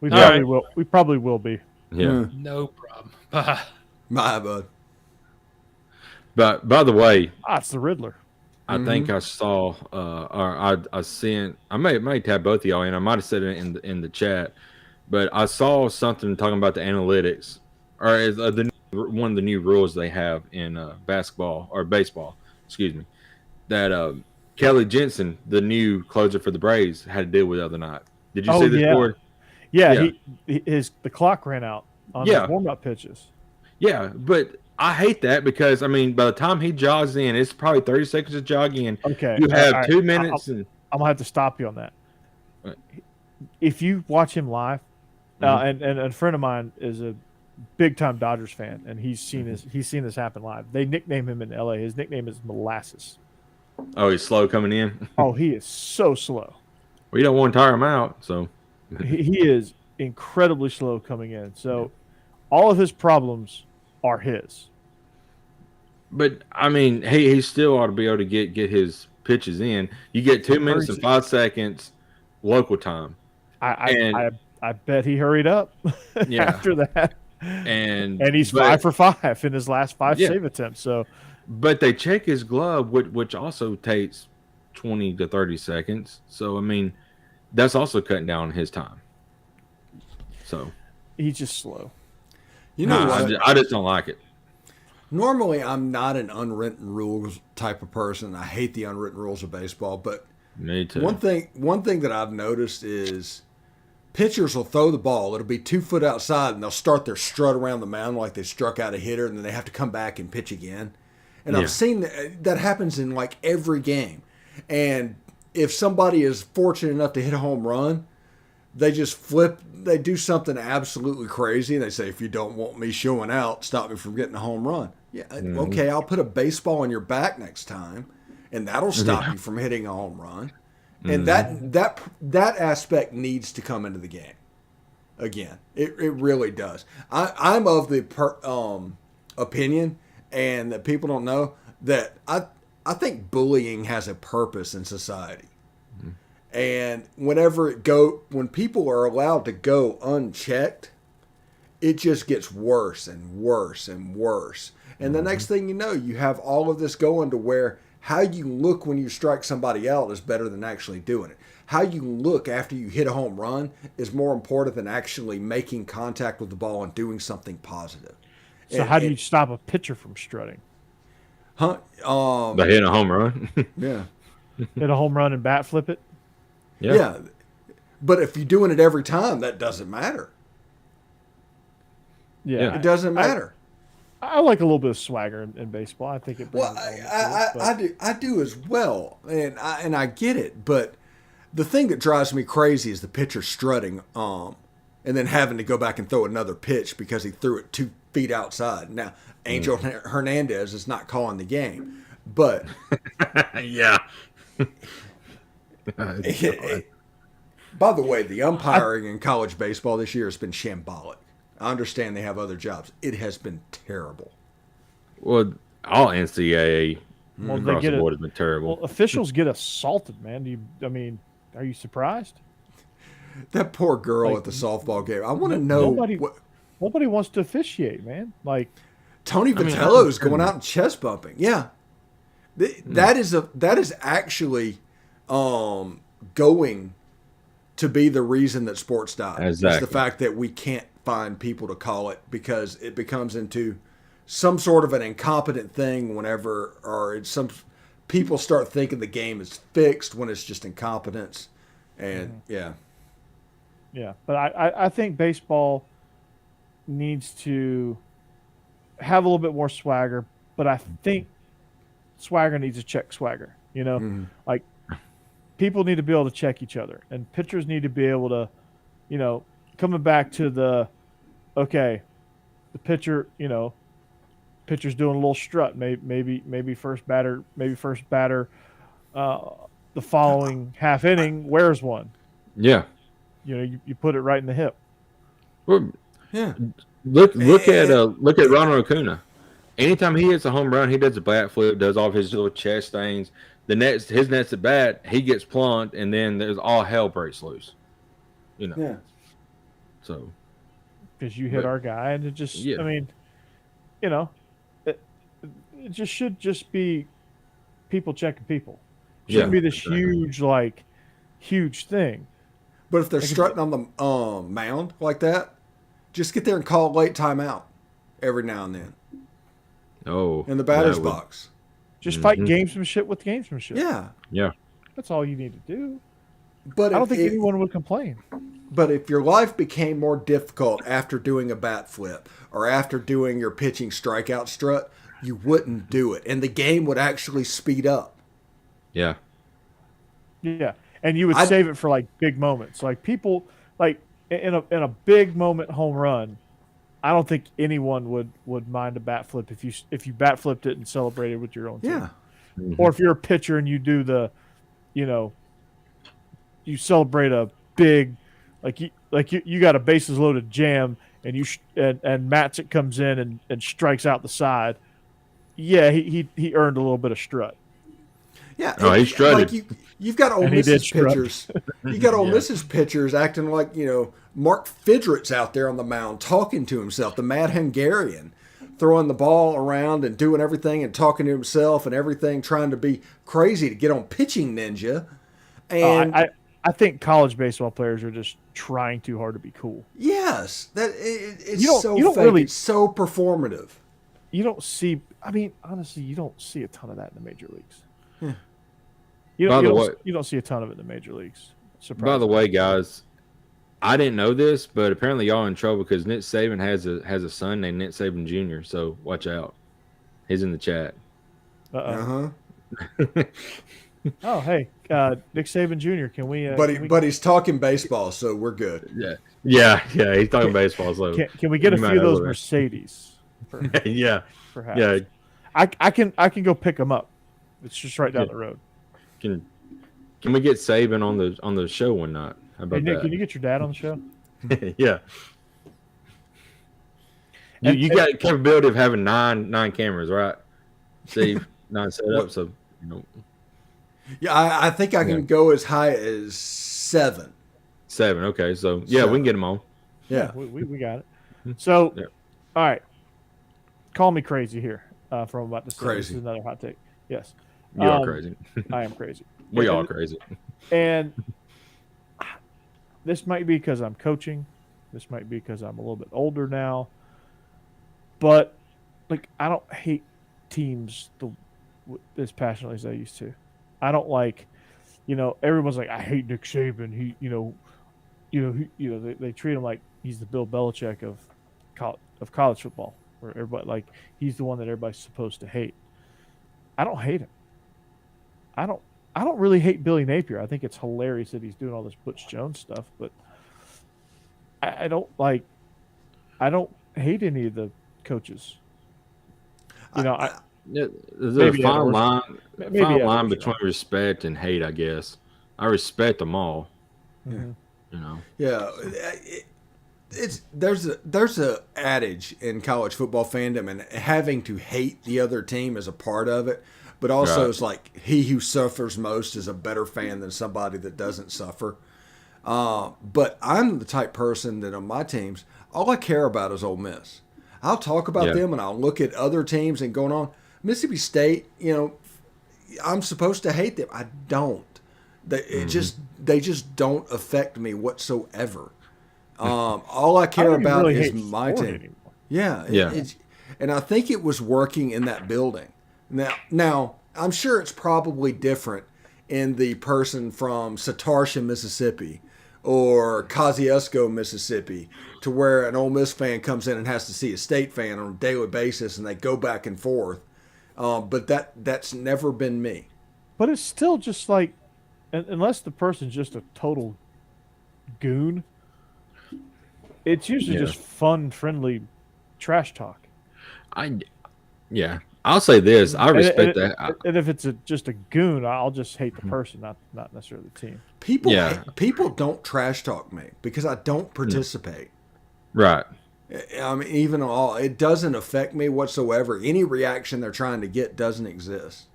A: We probably will. We probably will be.
B: Yeah.
D: No problem.
C: My bud.
B: But by the way,
A: it's the Riddler.
B: I think I saw, or I sent. I may tab both of y'all in. I might have said it in the chat, but I saw something talking about the analytics, or one of the new rules they have in basketball or baseball. Excuse me, that Kelly Jensen, the new closer for the Braves, had to deal with the other night. Did you see this board?
A: Yeah, the clock ran out on his warm-up pitches.
B: Yeah, but I hate that because, I mean, by the time he jogs in, it's probably 30 seconds to jog in.
A: Okay.
B: You have 2 minutes. I'm
A: going to have to stop you on that. If you watch him live, and a friend of mine is a big-time Dodgers fan, and he's seen this happen live. They nickname him in L.A. His nickname is Molasses.
B: Oh, he's slow coming in?
A: Oh, he is so slow.
B: Well, you don't want to tire him out, so.
A: He is incredibly slow coming in. So all of his problems are his.
B: But, I mean, he still ought to be able to get his pitches in. You get 2 minutes and 5 seconds local time.
A: I bet he hurried up after that.
B: And
A: he's 5 for 5 in his last 5 save attempts. So,
B: but they check his glove, which also takes 20 to 30 seconds. So, I mean, that's also cutting down his time. So
A: he's just slow.
C: You know what?
B: I just don't like it.
C: Normally, I'm not an unwritten rules type of person. I hate the unwritten rules of baseball. But
B: me too.
C: One thing that I've noticed is pitchers will throw the ball. It'll be 2 foot outside, and they'll start their strut around the mound like they struck out a hitter, and then they have to come back and pitch again. And I've seen that happens in like every game. And if somebody is fortunate enough to hit a home run, they just flip. They do something absolutely crazy. And they say, if you don't want me showing out, stop me from getting a home run. Yeah, okay, I'll put a baseball on your back next time, and that'll stop you from hitting a home run. And that aspect needs to come into the game. Again, it really does. I'm of the opinion, and that people don't know, that I think bullying has a purpose in society. And when people are allowed to go unchecked, it just gets worse and worse and worse. And the next thing you know, you have all of this going to where how you look when you strike somebody out is better than actually doing it. How you look after you hit a home run is more important than actually making contact with the ball and doing something positive.
A: So how do you stop a pitcher from strutting?
C: By
B: hitting a home run.
C: Yeah.
A: Hit a home run and bat flip it?
C: Yeah. But if you're doing it every time, that doesn't matter.
A: Yeah.
C: It doesn't matter.
A: I like a little bit of swagger in baseball. I think it brings
C: I do as well. And I get it, but the thing that drives me crazy is the pitcher strutting and then having to go back and throw another pitch because he threw it 2 feet outside. Now, Angel Hernandez is not calling the game, but
B: yeah.
C: By the way, the umpiring in college baseball this year has been shambolic. I understand they have other jobs. It has been terrible.
B: Well, all NCAA across
A: they
B: the board has been terrible.
A: Well, officials get assaulted, man. Are you surprised?
C: That poor girl at the softball game. I want to know.
A: Nobody wants to officiate, man. Like
C: Tony Vitello is going out and chest bumping. Yeah, that is actually going to be the reason that sports die.
B: Exactly.
C: It's the fact that we can't find people to call it because it becomes into some sort of an incompetent thing some people start thinking the game is fixed when it's just incompetence. And yeah.
A: But I think baseball needs to have a little bit more swagger, but I think swagger needs to check swagger. Like people need to be able to check each other, and pitchers need to be able to, coming back to the pitcher, pitcher's doing a little strut, maybe first batter, the following half inning wears one.
B: Yeah.
A: You put it right in the hip.
B: Well,
C: yeah.
B: Look at Ronald Acuna. Anytime he hits a home run, he does a bat flip, does all of his little chest things. His next at bat, he gets plunked, and then there's all hell breaks loose.
C: Yeah.
B: So.
A: Because you hit our guy, and it just, it just should just be people checking people. It shouldn't be this huge thing.
C: But if they're strutting on the mound like that, just get there and call a late timeout every now and then.
B: Oh.
C: In the batter's box.
A: Just fight gamesmanship with gamesmanship.
C: Yeah.
B: Yeah.
A: That's all you need to do.
C: But
A: I don't think anyone would complain.
C: But if your life became more difficult after doing a bat flip or after doing your pitching strikeout strut, you wouldn't do it. And the game would actually speed up.
B: Yeah.
A: Yeah. And you would save it for big moments. Like people in a big moment home run, I don't think anyone would mind a bat flip if you bat flipped it and celebrated with your own team.
C: Yeah.
B: Mm-hmm.
A: Or if you're a pitcher and you do you celebrate a big you got a bases loaded jam and and Matzik comes in and strikes out the side. Yeah, he earned a little bit of strut.
C: Yeah,
B: he strutted.
C: You've got Ole Miss's pitchers. You got Ole Miss's pitchers acting like Mark Fidret's out there on the mound talking to himself, the Mad Hungarian, throwing the ball around and doing everything and talking to himself and everything, trying to be crazy to get on Pitching Ninja. And
A: I think college baseball players are just trying too hard to be cool.
C: Yes, it's so
A: you don't
C: fake.
A: really,
C: it's so performative.
A: You don't see. I mean, honestly, you don't see a ton of that in the major leagues.
C: Yeah.
A: You don't see a ton of it in the major leagues.
B: By the way, guys, I didn't know this, but apparently y'all in trouble because Nick Saban has a son named Nick Saban Jr. So watch out. He's in the chat.
A: Oh, hey, Nick Saban Jr. Can we?
C: But he's talking baseball, so we're good.
B: Yeah. He's talking baseball. So
A: can we get a few of those Mercedes?
B: Yeah,
A: perhaps.
B: Yeah.
A: I can go pick them up. It's just right down the road.
B: Can we get Saban on the show one night? How about
A: Nick,
B: that?
A: can you get your dad on the show?
B: Yeah. You got the capability of having nine cameras, right? Steve, 9 set up, so
C: Yeah, I think I can go as high as 7.
B: 7, okay. So we can get them on.
C: Yeah.
A: We got it. So all right. Call me crazy here. from about to say.
C: Crazy.
A: This is another hot take. Yes.
B: You are crazy.
A: I am crazy.
B: We are crazy.
A: And this might be because I'm coaching. This might be because I'm a little bit older now. But, like, I don't hate teams as passionately as I used to. I don't like, everyone's like, I hate Nick Saban. They treat him like he's the Bill Belichick of college football, where everybody, like, he's the one that everybody's supposed to hate. I don't hate him. I don't really hate Billy Napier. I think it's hilarious that he's doing all this Butch Jones stuff, but I don't hate any of the coaches. There's a fine line between respect and hate, I guess. I respect them all.
C: Yeah. Yeah. There's a adage in college football fandom, and having to hate the other team is a part of it. But also, It's like he who suffers most is a better fan than somebody that doesn't suffer. But I'm the type person that on my teams, all I care about is Ole Miss. I'll talk about them, and I'll look at other teams and going on. Mississippi State, I'm supposed to hate them. I don't. They just don't affect me whatsoever. All I care about really is my team. Anymore. Yeah. And I think it was working in that building. Now, I'm sure it's probably different in the person from Satarsha, Mississippi, or Kosciuszko, Mississippi, to where an Ole Miss fan comes in and has to see a State fan on a daily basis, and they go back and forth. But that's never been me.
A: But it's still just like, unless the person's just a total goon, it's usually just fun, friendly trash talk.
B: I'll say this. I respect that.
A: And if it's just a goon, I'll just hate the person, not necessarily the team.
C: People don't trash talk me because I don't participate.
B: Right.
C: I mean, it doesn't affect me whatsoever. Any reaction they're trying to get doesn't exist.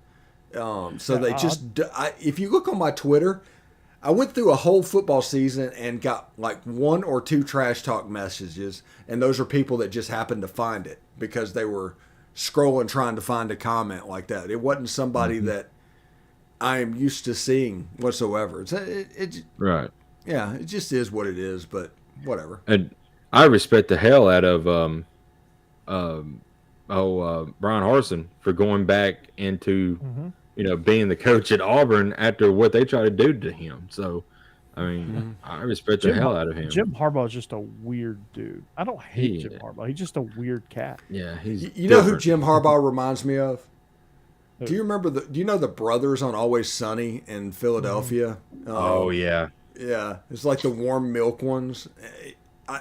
C: If you look on my Twitter, I went through a whole football season and got like 1 or 2 trash talk messages, and those are people that just happened to find it because they were scrolling trying to find a comment like that. It wasn't somebody that I am used to seeing whatsoever.
B: Right.
C: Yeah, it just is what it is, but whatever.
B: And I respect the hell out of Brian Harsin for going back into being the coach at Auburn after what they tried to do to him. So, I mean, I respect the hell out of him.
A: Jim Harbaugh is just a weird dude. I don't hate Jim Harbaugh. He's just a weird cat.
B: Yeah, he's.
C: You know who Jim Harbaugh reminds me of? Do you remember do you know the brothers on Always Sunny in Philadelphia?
B: Oh yeah.
C: Yeah, it's like the warm milk ones.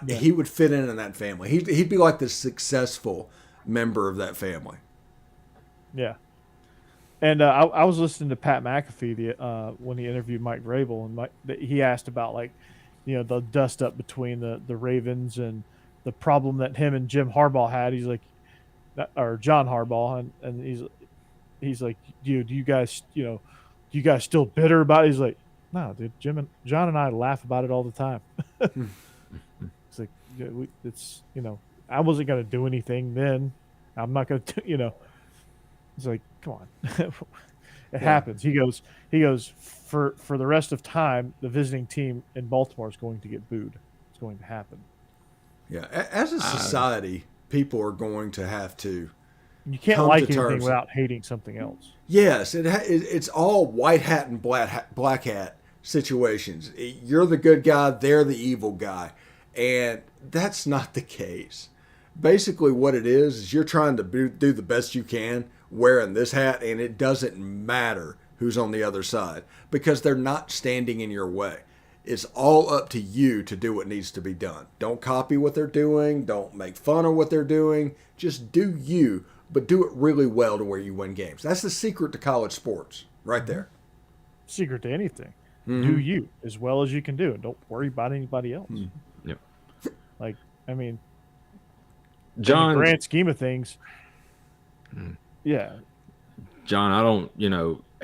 C: He would fit in that family. He'd be like the successful member of that family.
A: Yeah. And I was listening to Pat McAfee when he interviewed Mike Vrabel, and he asked about the dust up between the Ravens and the problem that him and Jim Harbaugh had. He's like, or John Harbaugh, and he's like, do you guys still bitter about it? He's like, no, dude, John and I laugh about it all the time. It's like, I wasn't gonna do anything then. I'm not gonna It's like, come on. It happens. He goes for the rest of time, the visiting team in Baltimore is going to get booed. It's going to happen.
C: Yeah. As a society, people are going to have to.
A: You can't like anything without hating something else.
C: Yes. It's all white hat and black hat situations. You're the good guy. They're the evil guy. And that's not the case. Basically what it is you're trying to do the best you can wearing this hat, and it doesn't matter who's on the other side because they're not standing in your way. It's all up to you to do what needs to be done. Don't copy what they're doing. Don't make fun of what they're doing. Just do you, but do it really well to where you win games. That's the secret to college sports right there.
A: Secret to anything. Do you as well as you can do, and don't worry about anybody else.
B: Yep.
A: Like, I mean,
B: John,
A: in the grand scheme of things, yeah.
B: John, I don't,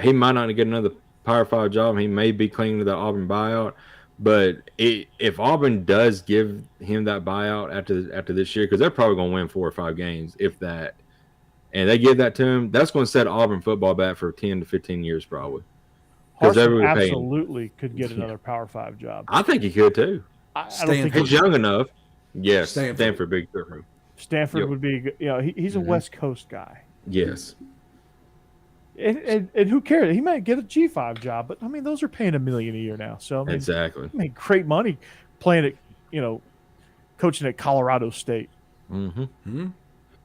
B: he might not get another Power 5 job. He may be clinging to the Auburn buyout. But if Auburn does give him that buyout after this year, because they're probably going to win 4 or 5 games, if that, and they give that to him, that's going to set Auburn football back for 10 to 15 years probably.
A: Harsin absolutely could get another Power 5 job.
B: I think he could too.
A: I don't think
B: he's young enough. Yes,
C: Stanford
B: big room.
A: Stanford would be, he's a West Coast guy.
B: Yes.
A: And who cares? He might get a G5 job, but I mean, those are paying $1 million a year now. So I mean,
B: exactly,
A: he made great money playing at, coaching at Colorado State.
B: Mm-hmm.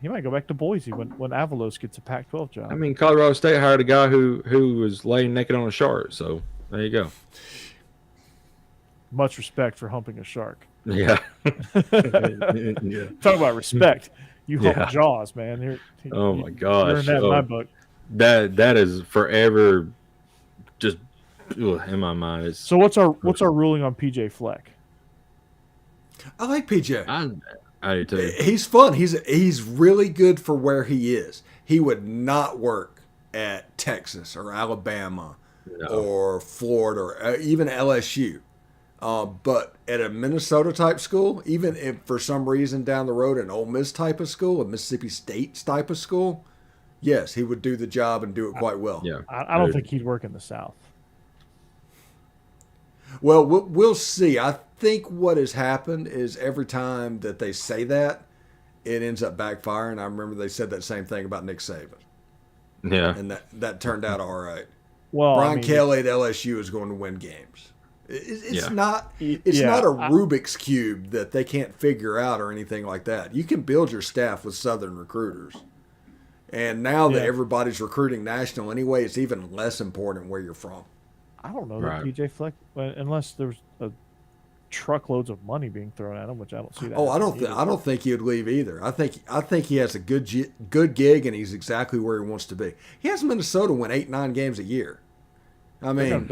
A: He might go back to Boise when Avalos gets a Pac-12 job.
B: I mean, Colorado State hired a guy who was laying naked on a shark. So there you go.
A: Much respect for humping a shark.
B: Yeah.
A: Yeah. Talk about respect. You hump Jaws, man.
B: Oh my gosh.
A: You're in my book.
B: That is forever just in my mind.
A: So what's our ruling on PJ Fleck?
C: I like PJ.
B: I do too.
C: He's fun. He's really good for where he is. He would not work at Texas or Alabama or Florida or even LSU. But at a Minnesota type school, even if for some reason down the road an Ole Miss type of school, a Mississippi State type of school, yes, he would do the job and do it quite well.
B: Yeah,
A: I don't think he'd work in the South.
C: Well, we'll see. I think what has happened is every time that they say that, it ends up backfiring. I remember they said that same thing about Nick Saban.
B: Yeah.
C: And that turned out all right.
A: Well,
C: Brian Kelly at LSU is going to win games. It's not a Rubik's Cube that they can't figure out or anything like that. You can build your staff with Southern recruiters. And now that everybody's recruiting national anyway, it's even less important where you're from.
A: I don't know that PJ Fleck, unless there's truckloads of money being thrown at him, which I don't see that.
C: Oh, I don't think he would leave either. I think he has a good gig, and he's exactly where he wants to be. He has Minnesota win 8-9 games a year. I mean,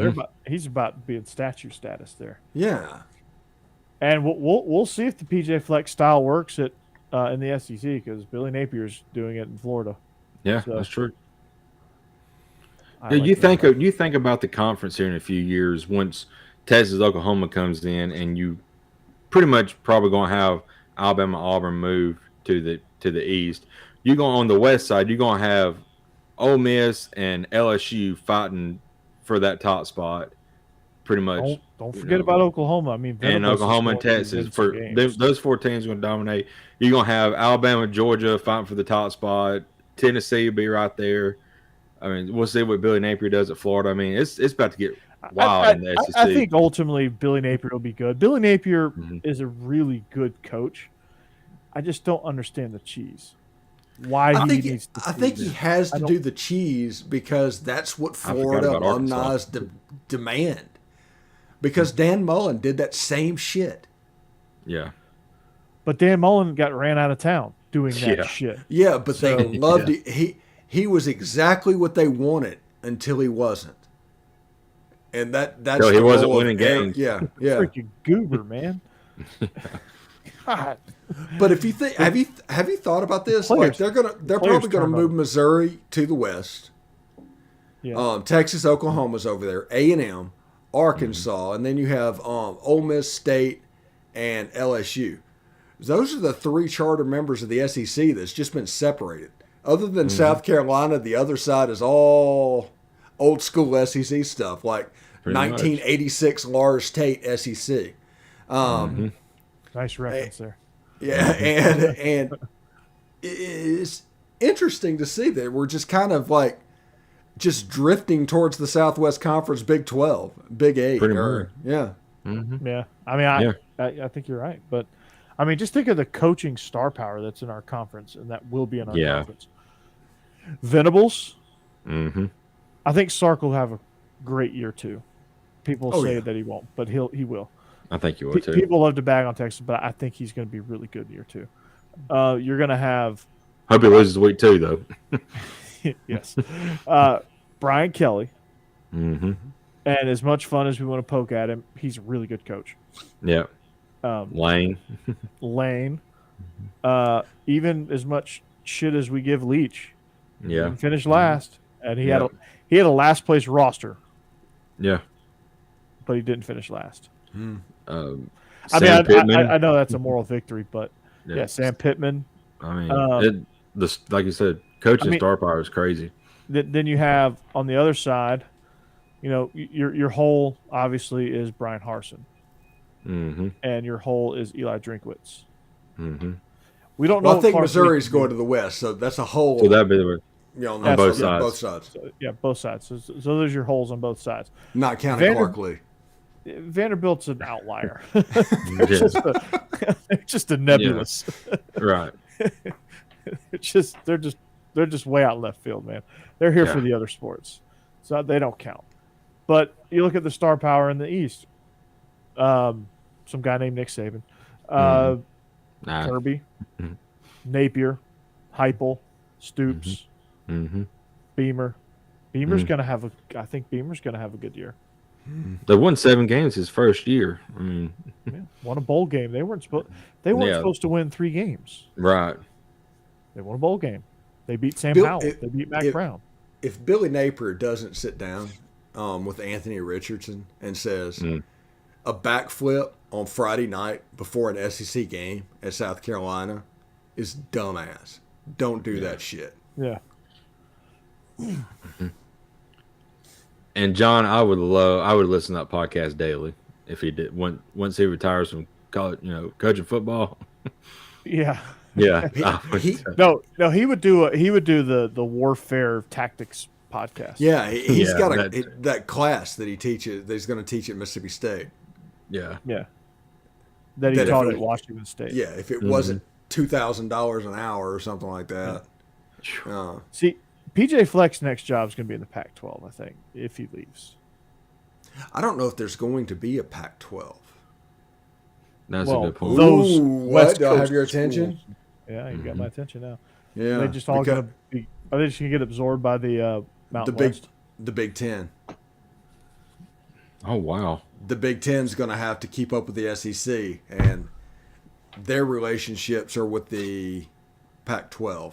A: he's about being statue status there.
C: Yeah,
A: and we'll see if the PJ Fleck style works in the SEC because Billy Napier's doing it in Florida.
B: Yeah, so, that's true. You think about the conference here in a few years once Texas Oklahoma comes in, and you pretty much probably going to have Alabama Auburn move to the east. You're going on the west side. You're going to have Ole Miss and LSU fighting for that top spot. Pretty much.
A: Don't forget about Oklahoma. I mean,
B: and Oklahoma and Texas for those 4 teams are going to dominate. You're going to have Alabama, Georgia fighting for the top spot. Tennessee will be right there. I mean, we'll see what Billy Napier does at Florida. I mean, it's about to get wild in the SEC.
A: I think ultimately Billy Napier will be good. Billy Napier is a really good coach. I just don't understand the cheese. I
C: think he has to do the cheese because that's what Florida alumni demand. Because Dan Mullen did that same shit.
B: Yeah.
A: But Dan Mullen got ran out of town doing that shit.
C: Yeah, but they loved it. He was exactly what they wanted until he wasn't. And that's
B: he wasn't winning games.
C: Yeah.
A: Freaking goober, man. God.
C: But if you think, have you thought about this? Like they're probably gonna move Missouri to the west.
A: Yeah.
C: Texas, Oklahoma's over there. A&M, Arkansas, and then you have Ole Miss State and LSU. Those are the 3 charter members of the SEC that's just been separated. Other than South Carolina, the other side is all old school SEC stuff, like pretty 1986 Lars Tate SEC.
A: Nice reference there.
C: Yeah, and it's interesting to see that we're just kind of like just drifting towards the Southwest Conference Big 12, Big 8. Yeah.
A: Mm-hmm. Yeah. I mean, I think you're right. But, I mean, just think of the coaching star power that's in our conference and that will be in our conference. Venables.
B: Mm-hmm.
A: I think Sark will have a great year, too. People say that he won't, but he will.
B: I think you will, too.
A: People love to bag on Texas, but I think he's going to be really good year, too. You're going to have...
B: Hope he loses week 2, though.
A: Yes. Brian Kelly.
B: Mm-hmm.
A: And as much fun as we want to poke at him, he's a really good coach.
B: Yeah. Lane.
A: Even as much shit as we give Leach.
B: Yeah.
A: He finished last, and he had a last place roster.
B: Yeah.
A: But he didn't finish last.
B: I
A: I know that's a moral victory, but Sam Pittman.
B: I mean, like you said, coaching star power is crazy.
A: Then you have on the other side, your hole obviously is Brian Harsin, and your hole is Eli Drinkwitz. We don't know.
C: Well, I think Missouri's going to the West, so that's a hole.
B: So that'd be
C: on
B: both sides.
C: Both sides.
A: So, both sides. So there's your holes on both sides.
C: Not counting Clark Lee.
A: Vanderbilt's an outlier. They're just a nebulous.
B: Right.
A: They're just way out left field, man. They're here for the other sports, so they don't count. But you look at the star power in the East. Some guy named Nick Saban, Kirby, Napier, Heupel, Stoops, Beamer. Beamer's going to have I think Beamer's going to have a good year.
B: They won 7 games his first year.
A: Won a bowl game. They weren't supposed to win 3 games.
B: Right.
A: They won a bowl game. They beat Sam Howell. They beat Mac Brown.
C: If Billy Napier doesn't sit down with Anthony Richardson and says a backflip on Friday night before an SEC game at South Carolina is dumbass. Don't do that shit.
A: Yeah.
B: And John, I would listen to that podcast daily if he did. Once he retires from college, coaching football.
A: Yeah.
B: Yeah.
A: He would do the warfare tactics podcast.
C: Yeah, he's got that class that he teaches. That he's going to teach at Mississippi State.
B: Yeah.
A: Yeah. That he taught at Washington State.
C: Yeah, if it wasn't $2,000 an hour or something like that.
A: See, PJ Fleck's next job is going to be in the Pac-12, I think, if he leaves.
C: I don't know if there's going to be a Pac-12.
B: That's a good point.
A: Those
C: what? Do I have your attention?
A: Yeah, you got my attention now.
C: Yeah.
A: Are they just all going to be? Are they just going to get absorbed by the Mountain West?
C: The Big Ten.
B: Oh wow.
C: The Big Ten's going to have to keep up with the SEC, and their relationships are with the Pac-12.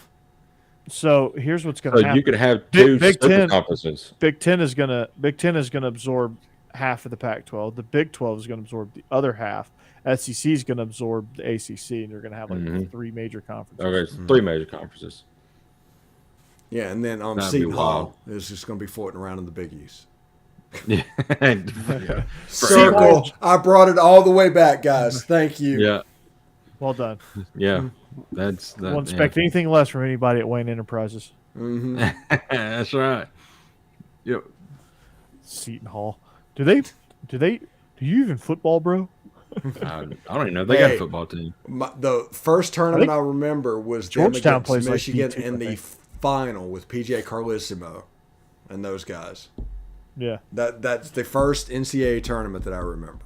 A: So here's what's going to happen.
B: You could have two super conferences.
A: Big Ten is going to absorb half of the Pac-12. The Big 12 is going to absorb the other half. SEC is going to absorb the ACC, and you're going to have 3 major conferences.
B: Okay, 3 major conferences.
C: Yeah, and then Seton Hall is just going to be floating around in the Big East.
B: Yeah.
C: Circle. I brought it all the way back, guys. Thank you.
B: Yeah.
A: Well done.
B: Yeah. That.
A: Won't expect anything less from anybody at Wayne Enterprises.
B: That's right. Yep.
A: Seton Hall. Do you even football, bro?
B: I don't even know if they got a football team.
C: The first tournament I remember was
A: Georgetown plays
C: Michigan
A: like
C: in the final with PJ Carlissimo and those guys.
A: Yeah.
C: That's the first NCAA tournament that I remember.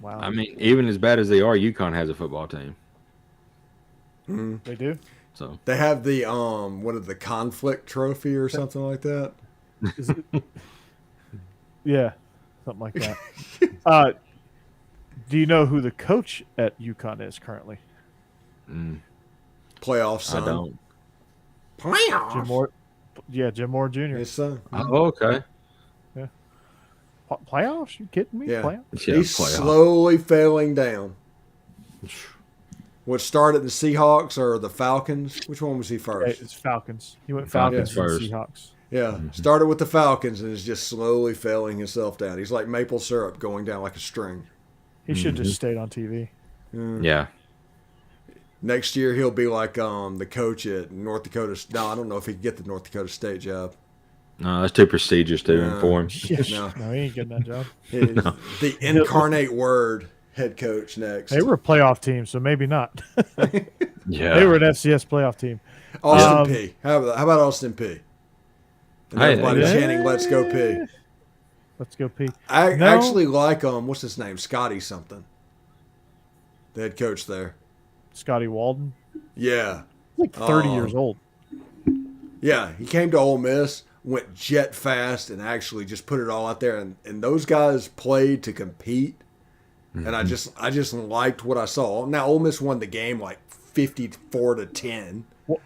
A: Wow.
B: I mean, even as bad as they are, UConn has a football team.
A: They do?
B: So
C: they have the the conflict trophy or something like that.
A: Is it? Yeah, something like that. Do you know who the coach at UConn is currently?
C: Playoff son.
B: I don't.
C: Playoff.
A: Jim Moore. Yeah, Jim Moore Jr.
C: His son.
B: Oh, okay.
A: Yeah. Playoffs? You kidding me?
C: Yeah.
A: Playoffs?
B: Yeah,
C: He's slowly failing down. What started the Seahawks or the Falcons? Which one was he first?
A: It's Falcons. He went Falcons first. Seahawks.
C: Yeah, started with the Falcons and is just slowly failing himself down. He's like maple syrup going down like a string.
A: He should have just stayed on TV.
B: Yeah.
C: Next year he'll be like the coach at North Dakota. No, I don't know if he can get the North Dakota State job.
B: No, that's too prestigious for him.
A: No, he ain't getting that job.
C: The incarnate word head coach next.
A: They were a playoff team, so maybe not.
B: Yeah.
A: They were an FCS playoff team.
C: Austin P. How about Austin P? And everybody chanting, "Let's go P."
A: Let's go P.
C: I actually like what's his name? Scotty something. The head coach there.
A: Scotty Walden.
C: Yeah.
A: Like 30 years old.
C: Yeah, he came to Ole Miss, went jet fast, and actually just put it all out there. And those guys played to compete. And I just liked what I saw. Now Ole Miss won the game like 54-10.
A: Well,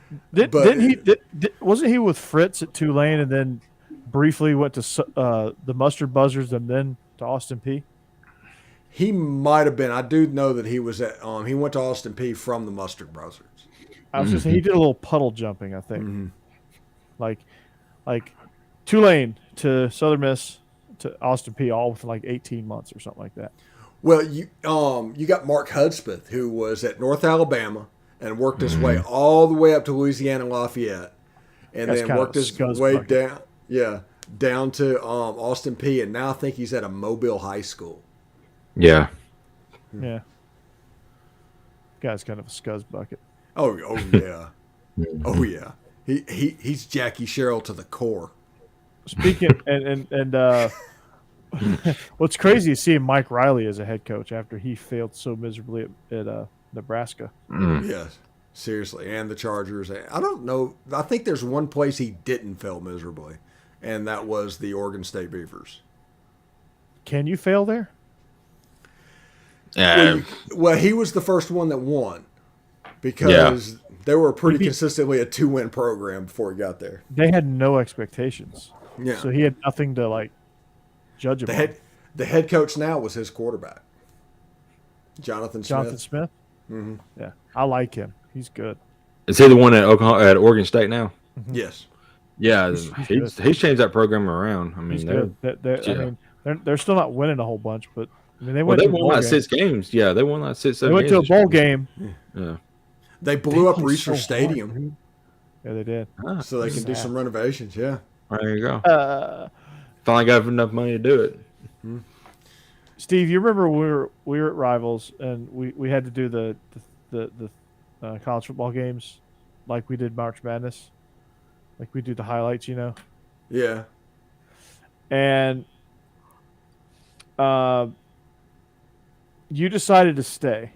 A: wasn't he with Fritz at Tulane and then briefly went to the Mustard Buzzards and then to Austin P?
C: He might have been. I do know that he was at. He went to Austin P from the Mustard Buzzards.
A: I was gonna say he did a little puddle jumping, I think. Like Tulane to Southern Miss to Austin P all within like 18 months or something like that.
C: Well, you got Mark Hudspeth, who was at North Alabama and worked his way all the way up to Louisiana Lafayette, and then worked his way down to Austin P, and now I think he's at a Mobile high school.
B: Yeah.
A: Yeah. Guy's kind of a scuzz bucket.
C: Oh yeah. Oh yeah. He's Jackie Sherrill to the core.
A: Speaking and what's crazy is seeing Mike Riley as a head coach after he failed so miserably at Nebraska.
C: Yes, seriously, and the Chargers. I don't know. I think there's one place he didn't fail miserably, and that was the Oregon State Beavers.
A: Can you fail there?
C: Well, he was the first one that won because they were pretty consistently a 2-win program before he got there.
A: They had no expectations.
C: Yeah.
A: So he had nothing to like judge him.
C: The head coach now was his quarterback, Jonathan Smith.
A: Mm-hmm. Yeah, I like him. He's good.
B: Is he the one at Oregon State now?
C: Mm-hmm. Yes.
B: Yeah, he's changed that program around. I mean,
A: they're still not winning a whole bunch, but I mean, they
B: won like 6 games. Yeah, they won like 6, 7
A: games. They went to a bowl game.
B: Yeah.
C: They blew up Reeser Stadium.
A: Yeah, they did.
C: So they can do some renovations. Yeah.
B: There you go. Finally got enough money to do it.
C: Mm-hmm.
A: Steve, you remember we were at Rivals and we had to do the college football games like we did March Madness, like we do the highlights, you know?
C: Yeah.
A: And you decided to stay.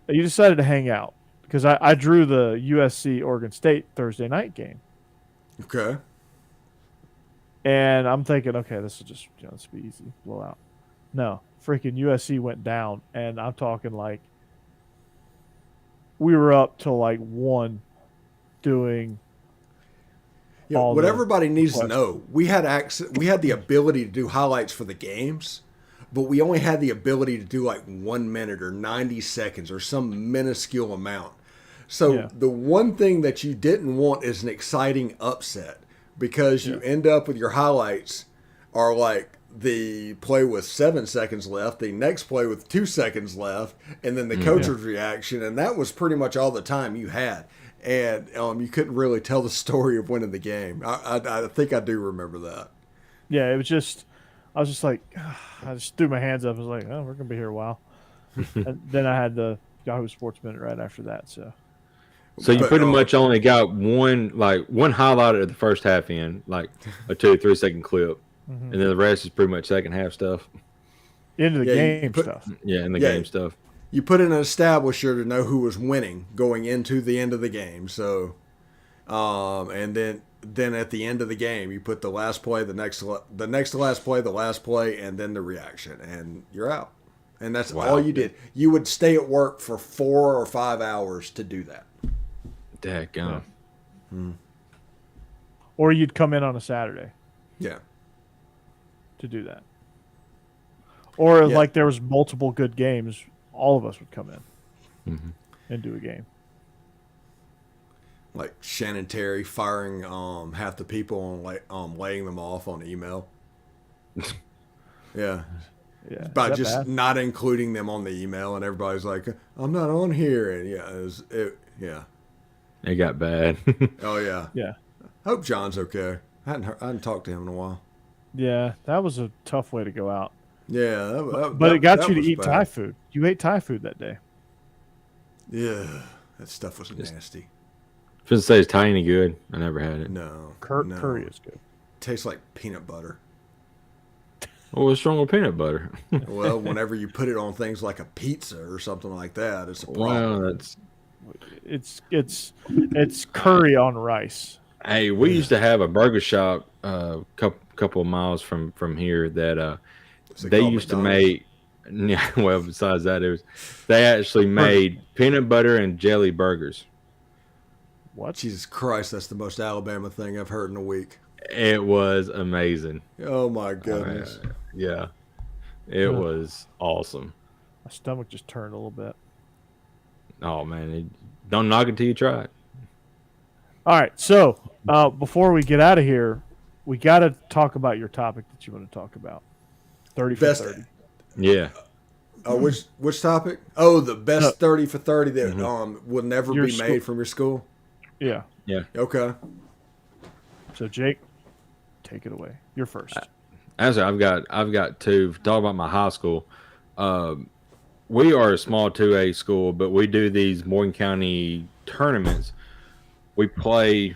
A: You decided to hang out because I drew the USC Oregon State Thursday night game.
C: Okay.
A: And I'm thinking, okay, this will just this will be easy, blowout. No, freaking USC went down, and I'm talking like we were up till like 1 doing.
C: What everybody needs to know, we had the ability to do highlights for the games, but we only had the ability to do like 1 minute or 90 seconds or some minuscule amount. So the one thing that you didn't want is an exciting upset, because you end up with your highlights are like the play with 7 seconds left, the next play with 2 seconds left, and then the coach's reaction, and that was pretty much all the time you had. And you couldn't really tell the story of winning the game. I think I do remember that.
A: Yeah, it was just, I was just like, I just threw my hands up. I was like, oh, we're going to be here a while. And then I had the Yahoo Sports Minute right after that. So
B: you pretty much only got one highlight of the first half in, like a 2-3 second clip. And then the rest is pretty much second half stuff.
A: Into the game stuff.
B: Yeah, in the game stuff.
C: You put in an establisher to know who was winning going into the end of the game. So, and then at the end of the game, you put the last play, the next to last play, the last play, and then the reaction, and you're out. And that's all you did. You would stay at work for 4 or 5 hours to do that.
B: Dadgum.
A: Or you'd come in on a Saturday.
C: Yeah.
A: To do that. Or like there was multiple good games, all of us would come in and do a game.
C: Like Shannon Terry firing half the people and laying them off on email. Yeah. By just bad? Not including them on the email, and everybody's like, I'm not on here. And
B: it got bad.
C: Oh, yeah.
A: Yeah.
C: Hope John's okay. I hadn't talked to him in a while.
A: Yeah, that was a tough way to go out.
C: Yeah.
A: But it got you to eat Thai food. You ate Thai food that day.
C: Yeah. That stuff was nasty.
B: Shouldn't say it's tiny good. I never had it.
C: No.
A: Curry is good.
C: Tastes like peanut butter.
B: Well, what's wrong with peanut butter?
C: Well, whenever you put it on things like a pizza or something like that, it's a problem.
B: Well,
A: it's curry on rice.
B: Hey, we used to have a burger shop a couple of miles from here that they used to make. Yeah, well, besides that, they actually made peanut butter and jelly burgers.
A: What?
C: Jesus Christ, that's the most Alabama thing I've heard in a week.
B: It was amazing.
C: Oh my goodness.
B: Yeah. It was awesome.
A: My stomach just turned a little bit.
B: Oh man, don't knock it till you try it.
A: All right, so before we get out of here, we got to talk about your topic that you want to talk about. 30 for 30.
B: Yeah.
C: Which topic? Oh, the best 30 for 30 that will never be made from your school.
A: Yeah.
B: Yeah.
C: Okay.
A: So Jake, take it away. You're first.
B: Actually, I've got two. Talk about my high school. We are a small 2A school, but we do these Morgan County tournaments. We play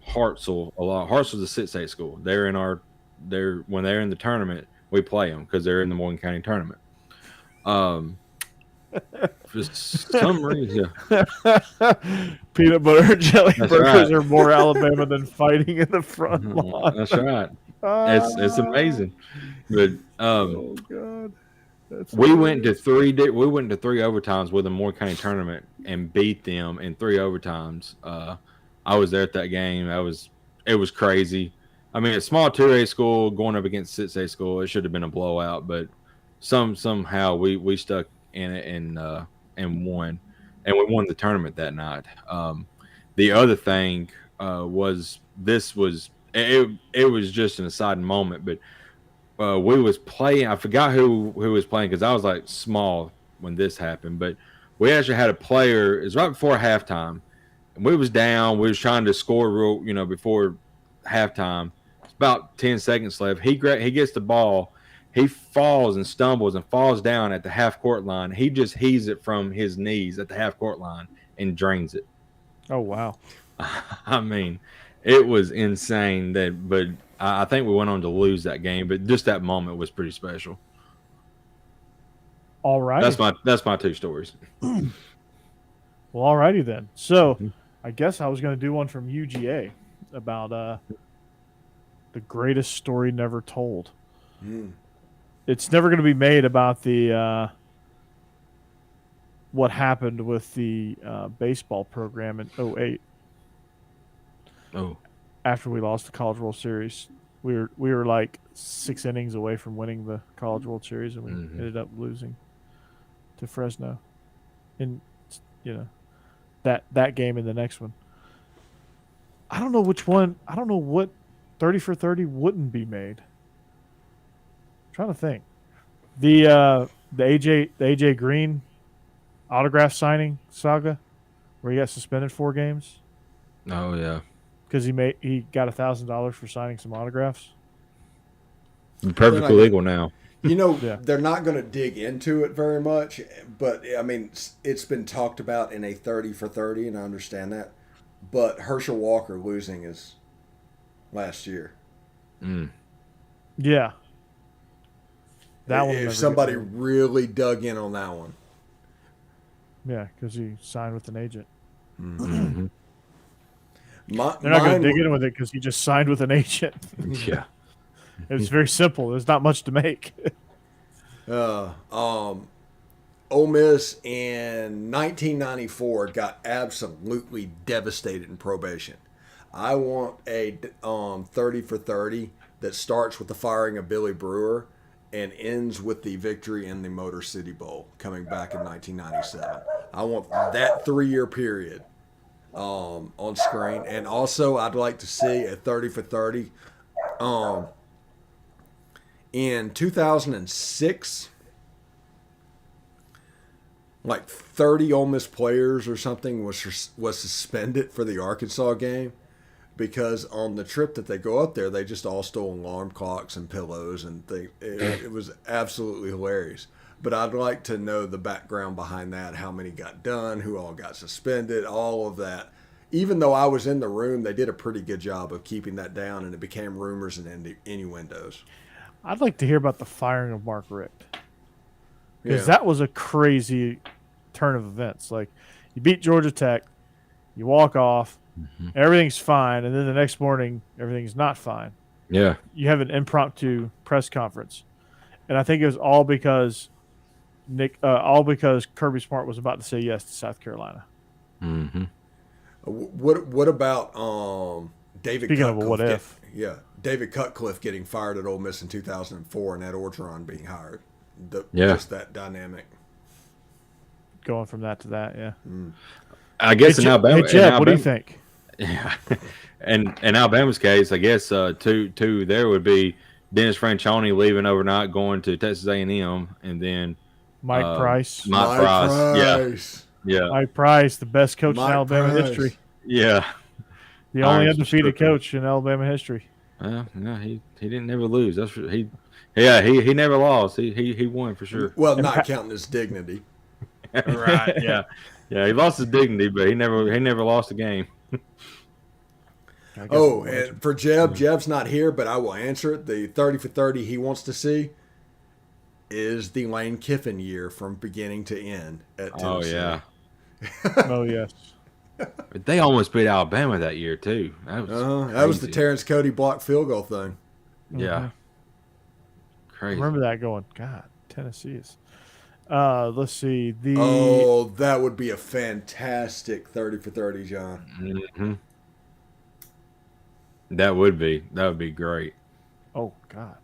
B: Hartselle a lot. Hartselle's a 6A school. When they're in the tournament, we play them because they're in the Morgan County tournament. For some reason,
A: peanut butter and jelly burgers are more Alabama than fighting in the front line.
B: That's right. It's amazing. But
A: oh god,
B: we went to three overtimes with the Morgan County tournament and beat them in 3 overtimes. I was there at that game. It was crazy. I mean, a small 2A school going up against 6A school, it should have been a blowout, but somehow we stuck in it and won, and we won the tournament that night. The other thing was it was just an aside moment, but we was playing. I forgot who was playing because I was like small when this happened, but we actually had a player. It was right before halftime, and we was down. We was trying to score before halftime. It's about 10 seconds left. He gets the ball. He falls and stumbles and falls down at the half-court line. He just heaves it from his knees at the half-court line and drains it.
A: Oh, wow.
B: I mean, it was insane. But I think we went on to lose that game. But just that moment was pretty special.
A: All right.
B: That's my two stories.
A: Well, all righty then. So I guess I was going to do one from UGA about the greatest story never told. It's never going to be made about the what happened with the baseball program in 2008.
B: Oh,
A: after we lost the College World Series, we were like 6 innings away from winning the College World Series, and we ended up losing to Fresno. In that game and the next one. I don't know which one. I don't know what 30 for 30 wouldn't be made. Trying to think, the AJ Green autograph signing saga, where he got suspended 4 games.
B: Oh yeah,
A: because he got $1,000 for signing some autographs.
B: Perfectly legal now.
C: They're not going to dig into it very much, but I mean, it's been talked about in a 30 for 30, and I understand that. But Herschel Walker losing his last year.
A: Yeah. That one.
C: If somebody really dug in on that one.
A: Yeah, because he signed with an agent.
B: Mm-hmm.
A: They're not going to dig in with it because he just signed with an agent.
B: Yeah.
A: It's very simple. There's not much to make.
C: Ole Miss in 1994 got absolutely devastated in probation. I want a 30 for 30 that starts with the firing of Billy Brewer and ends with the victory in the Motor City Bowl coming back in 1997. I want that 3-year period on screen. And also, I'd like to see a 30 for 30. In 2006, like 30 Ole Miss players or something was suspended for the Arkansas game because on the trip that they go up there, they just all stole alarm clocks and pillows, and it was absolutely hilarious. But I'd like to know the background behind that, how many got done, who all got suspended, all of that. Even though I was in the room, they did a pretty good job of keeping that down, and it became rumors and innuendos.
A: I'd like to hear about the firing of Mark Richt, because that was a crazy turn of events. Like, you beat Georgia Tech, you walk off, everything's fine, and then the next morning, everything's not fine.
B: Yeah.
A: You have an impromptu press conference. And I think it was all because Kirby Smart was about to say yes to South Carolina.
B: Mm-hmm.
C: What about David
A: Speaking
C: Cutcliffe?
A: Of a what if.
C: David Cutcliffe getting fired at Ole Miss in 2004 and Ed Orgeron being hired. Just that dynamic.
A: going from that to that. Yeah.
B: I guess in Alabama.
A: Hey, Jeb, what do you think?
B: Yeah, and in Alabama's case, I guess two there would be Dennis Franchione leaving overnight, going to Texas A&M, and then
A: Mike Price.
B: Mike Price. Yeah.
A: Mike Price, the best coach in Alabama history.
B: Yeah.
A: The only undefeated coach in Alabama history.
B: Well, no, he didn't never lose. That's for, he never lost. He won for sure.
C: Well, not counting his dignity.
B: Right. Yeah. Yeah. He lost his dignity, but he never lost a game.
C: Oh, and for Jeb's not here, but I will answer it. The 30 for 30 he wants to see is the Lane Kiffin year from beginning to end at Tennessee.
B: Oh yeah.
A: Oh yes.
B: But they almost beat Alabama that year too. That
C: was the Terrence Cody blocked field goal thing.
B: Yeah. Crazy.
A: I remember that going, God, Tennessee is. Let's see.
C: That would be a fantastic 30 for 30, John.
B: Mm-hmm. That would be great.
A: Oh God.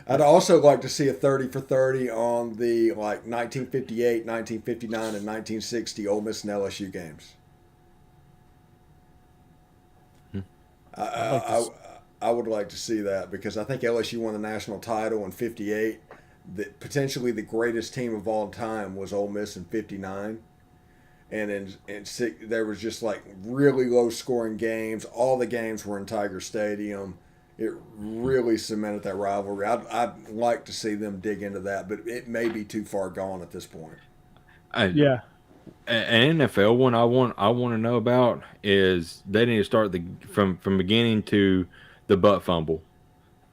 C: I'd also like to see a 30 for 30 on the 1958, 1959, and 1960 Ole Miss and LSU games. I would like to see that because I think LSU won the national title in 58. Potentially the greatest team of all time was Ole Miss in 59. And there was just really low scoring games. All the games were in Tiger Stadium. It really cemented that rivalry. I'd like to see them dig into that, but it may be too far gone at this point.
A: Yeah.
B: An NFL one I want to know about is they need to start from beginning to the butt fumble.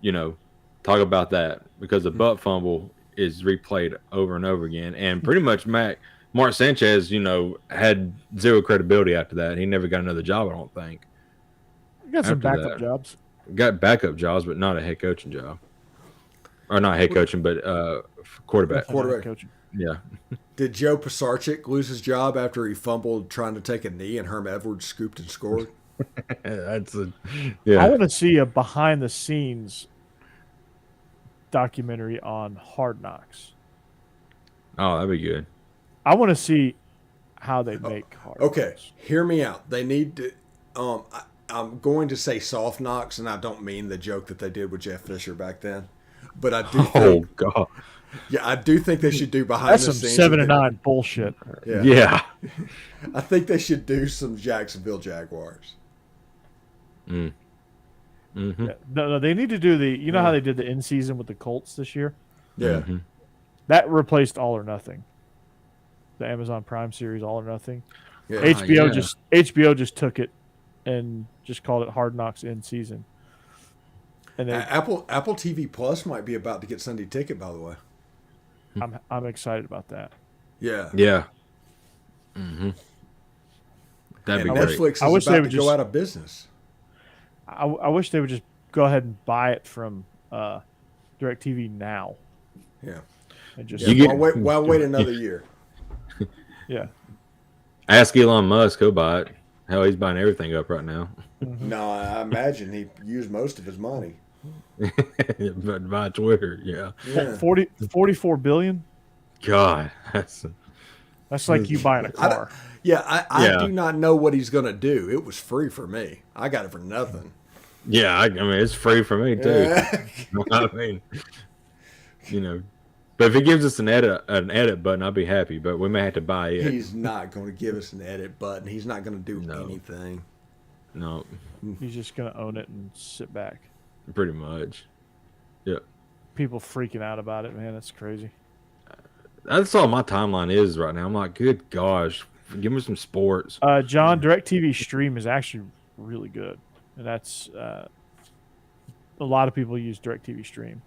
B: Talk about that because the butt fumble is replayed over and over again, and pretty much Mark Sanchez, had zero credibility after that. He never got another job, I don't think.
A: He got some backup jobs.
B: Got backup jobs, but not a head coaching job. Or not head coaching, but quarterback.
C: Quarterback
A: coaching.
B: Yeah.
C: Did Joe Pisarcik lose his job after he fumbled trying to take a knee and Herm Edwards scooped and scored?
A: I want to see a behind-the-scenes documentary on Hard Knocks.
B: Oh, that'd be good.
A: I want to see how they make Hard Knocks.
C: Okay, hear me out. They need to I'm going to say soft knocks, and I don't mean the joke that they did with Jeff Fisher back then. But I do think,
B: oh God,
C: yeah, I do think they should do behind
A: That's
C: the
A: some
C: scenes.
A: 7 and 9 bullshit.
B: Yeah.
C: I think they should do some Jacksonville Jaguars.
B: Mm-hmm.
A: Yeah. No, they need to do the. How they did the in season with the Colts this year?
C: Yeah,
A: that replaced All or Nothing. The Amazon Prime series All or Nothing.
C: Yeah.
A: HBO just took it and just called it Hard Knocks in season. And then
C: Apple TV Plus might be about to get Sunday Ticket, by the way.
A: I'm excited about that.
C: Yeah.
B: Yeah. Mm-hmm. That'd be great.
C: Netflix is about to go out of business.
A: I wish they would just go ahead and buy it from DirecTV now.
C: Yeah.
A: And just
C: why wait another year?
A: Yeah.
B: Ask Elon Musk, he'll buy it. Hell, he's buying everything up right now.
C: No, I imagine he used most of his money.
B: But by Twitter, yeah.
A: 44 billion.
B: God,
A: that's like you buying a car.
C: I do not know what he's gonna do. It was free for me. I got it for nothing.
B: Yeah, I mean it's free for me too.
C: Yeah.
B: I mean, but if he gives us an edit button, I'll be happy. But we may have to buy it.
C: He's not going to give us an edit button. He's not going to do anything.
B: No,
A: he's just going to own it and sit back.
B: Pretty much. Yeah.
A: People freaking out about it, man. That's crazy.
B: That's all my timeline is right now. I'm like, good gosh, give me some sports.
A: John, DirecTV Stream is actually really good, and that's a lot of people use DirecTV Stream.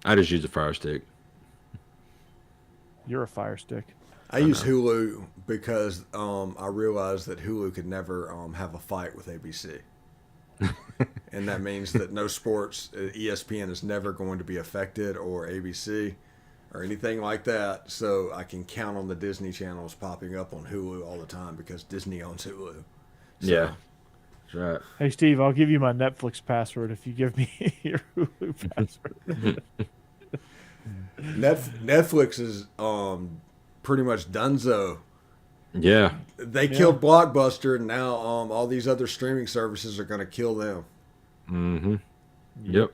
B: I just use a Fire Stick.
A: You're a Fire Stick.
C: I use Hulu because I realized that Hulu could never have a fight with ABC. And that means that no sports, ESPN is never going to be affected, or ABC or anything like that. So I can count on the Disney channels popping up on Hulu all the time because Disney owns Hulu. So,
B: yeah. That's right.
A: Hey, Steve, I'll give you my Netflix password if you give me your Hulu password.
C: Netflix is pretty much donezo.
B: Yeah.
C: They killed Blockbuster, and now all these other streaming services are going to kill them.
B: Mm-hmm. Yep.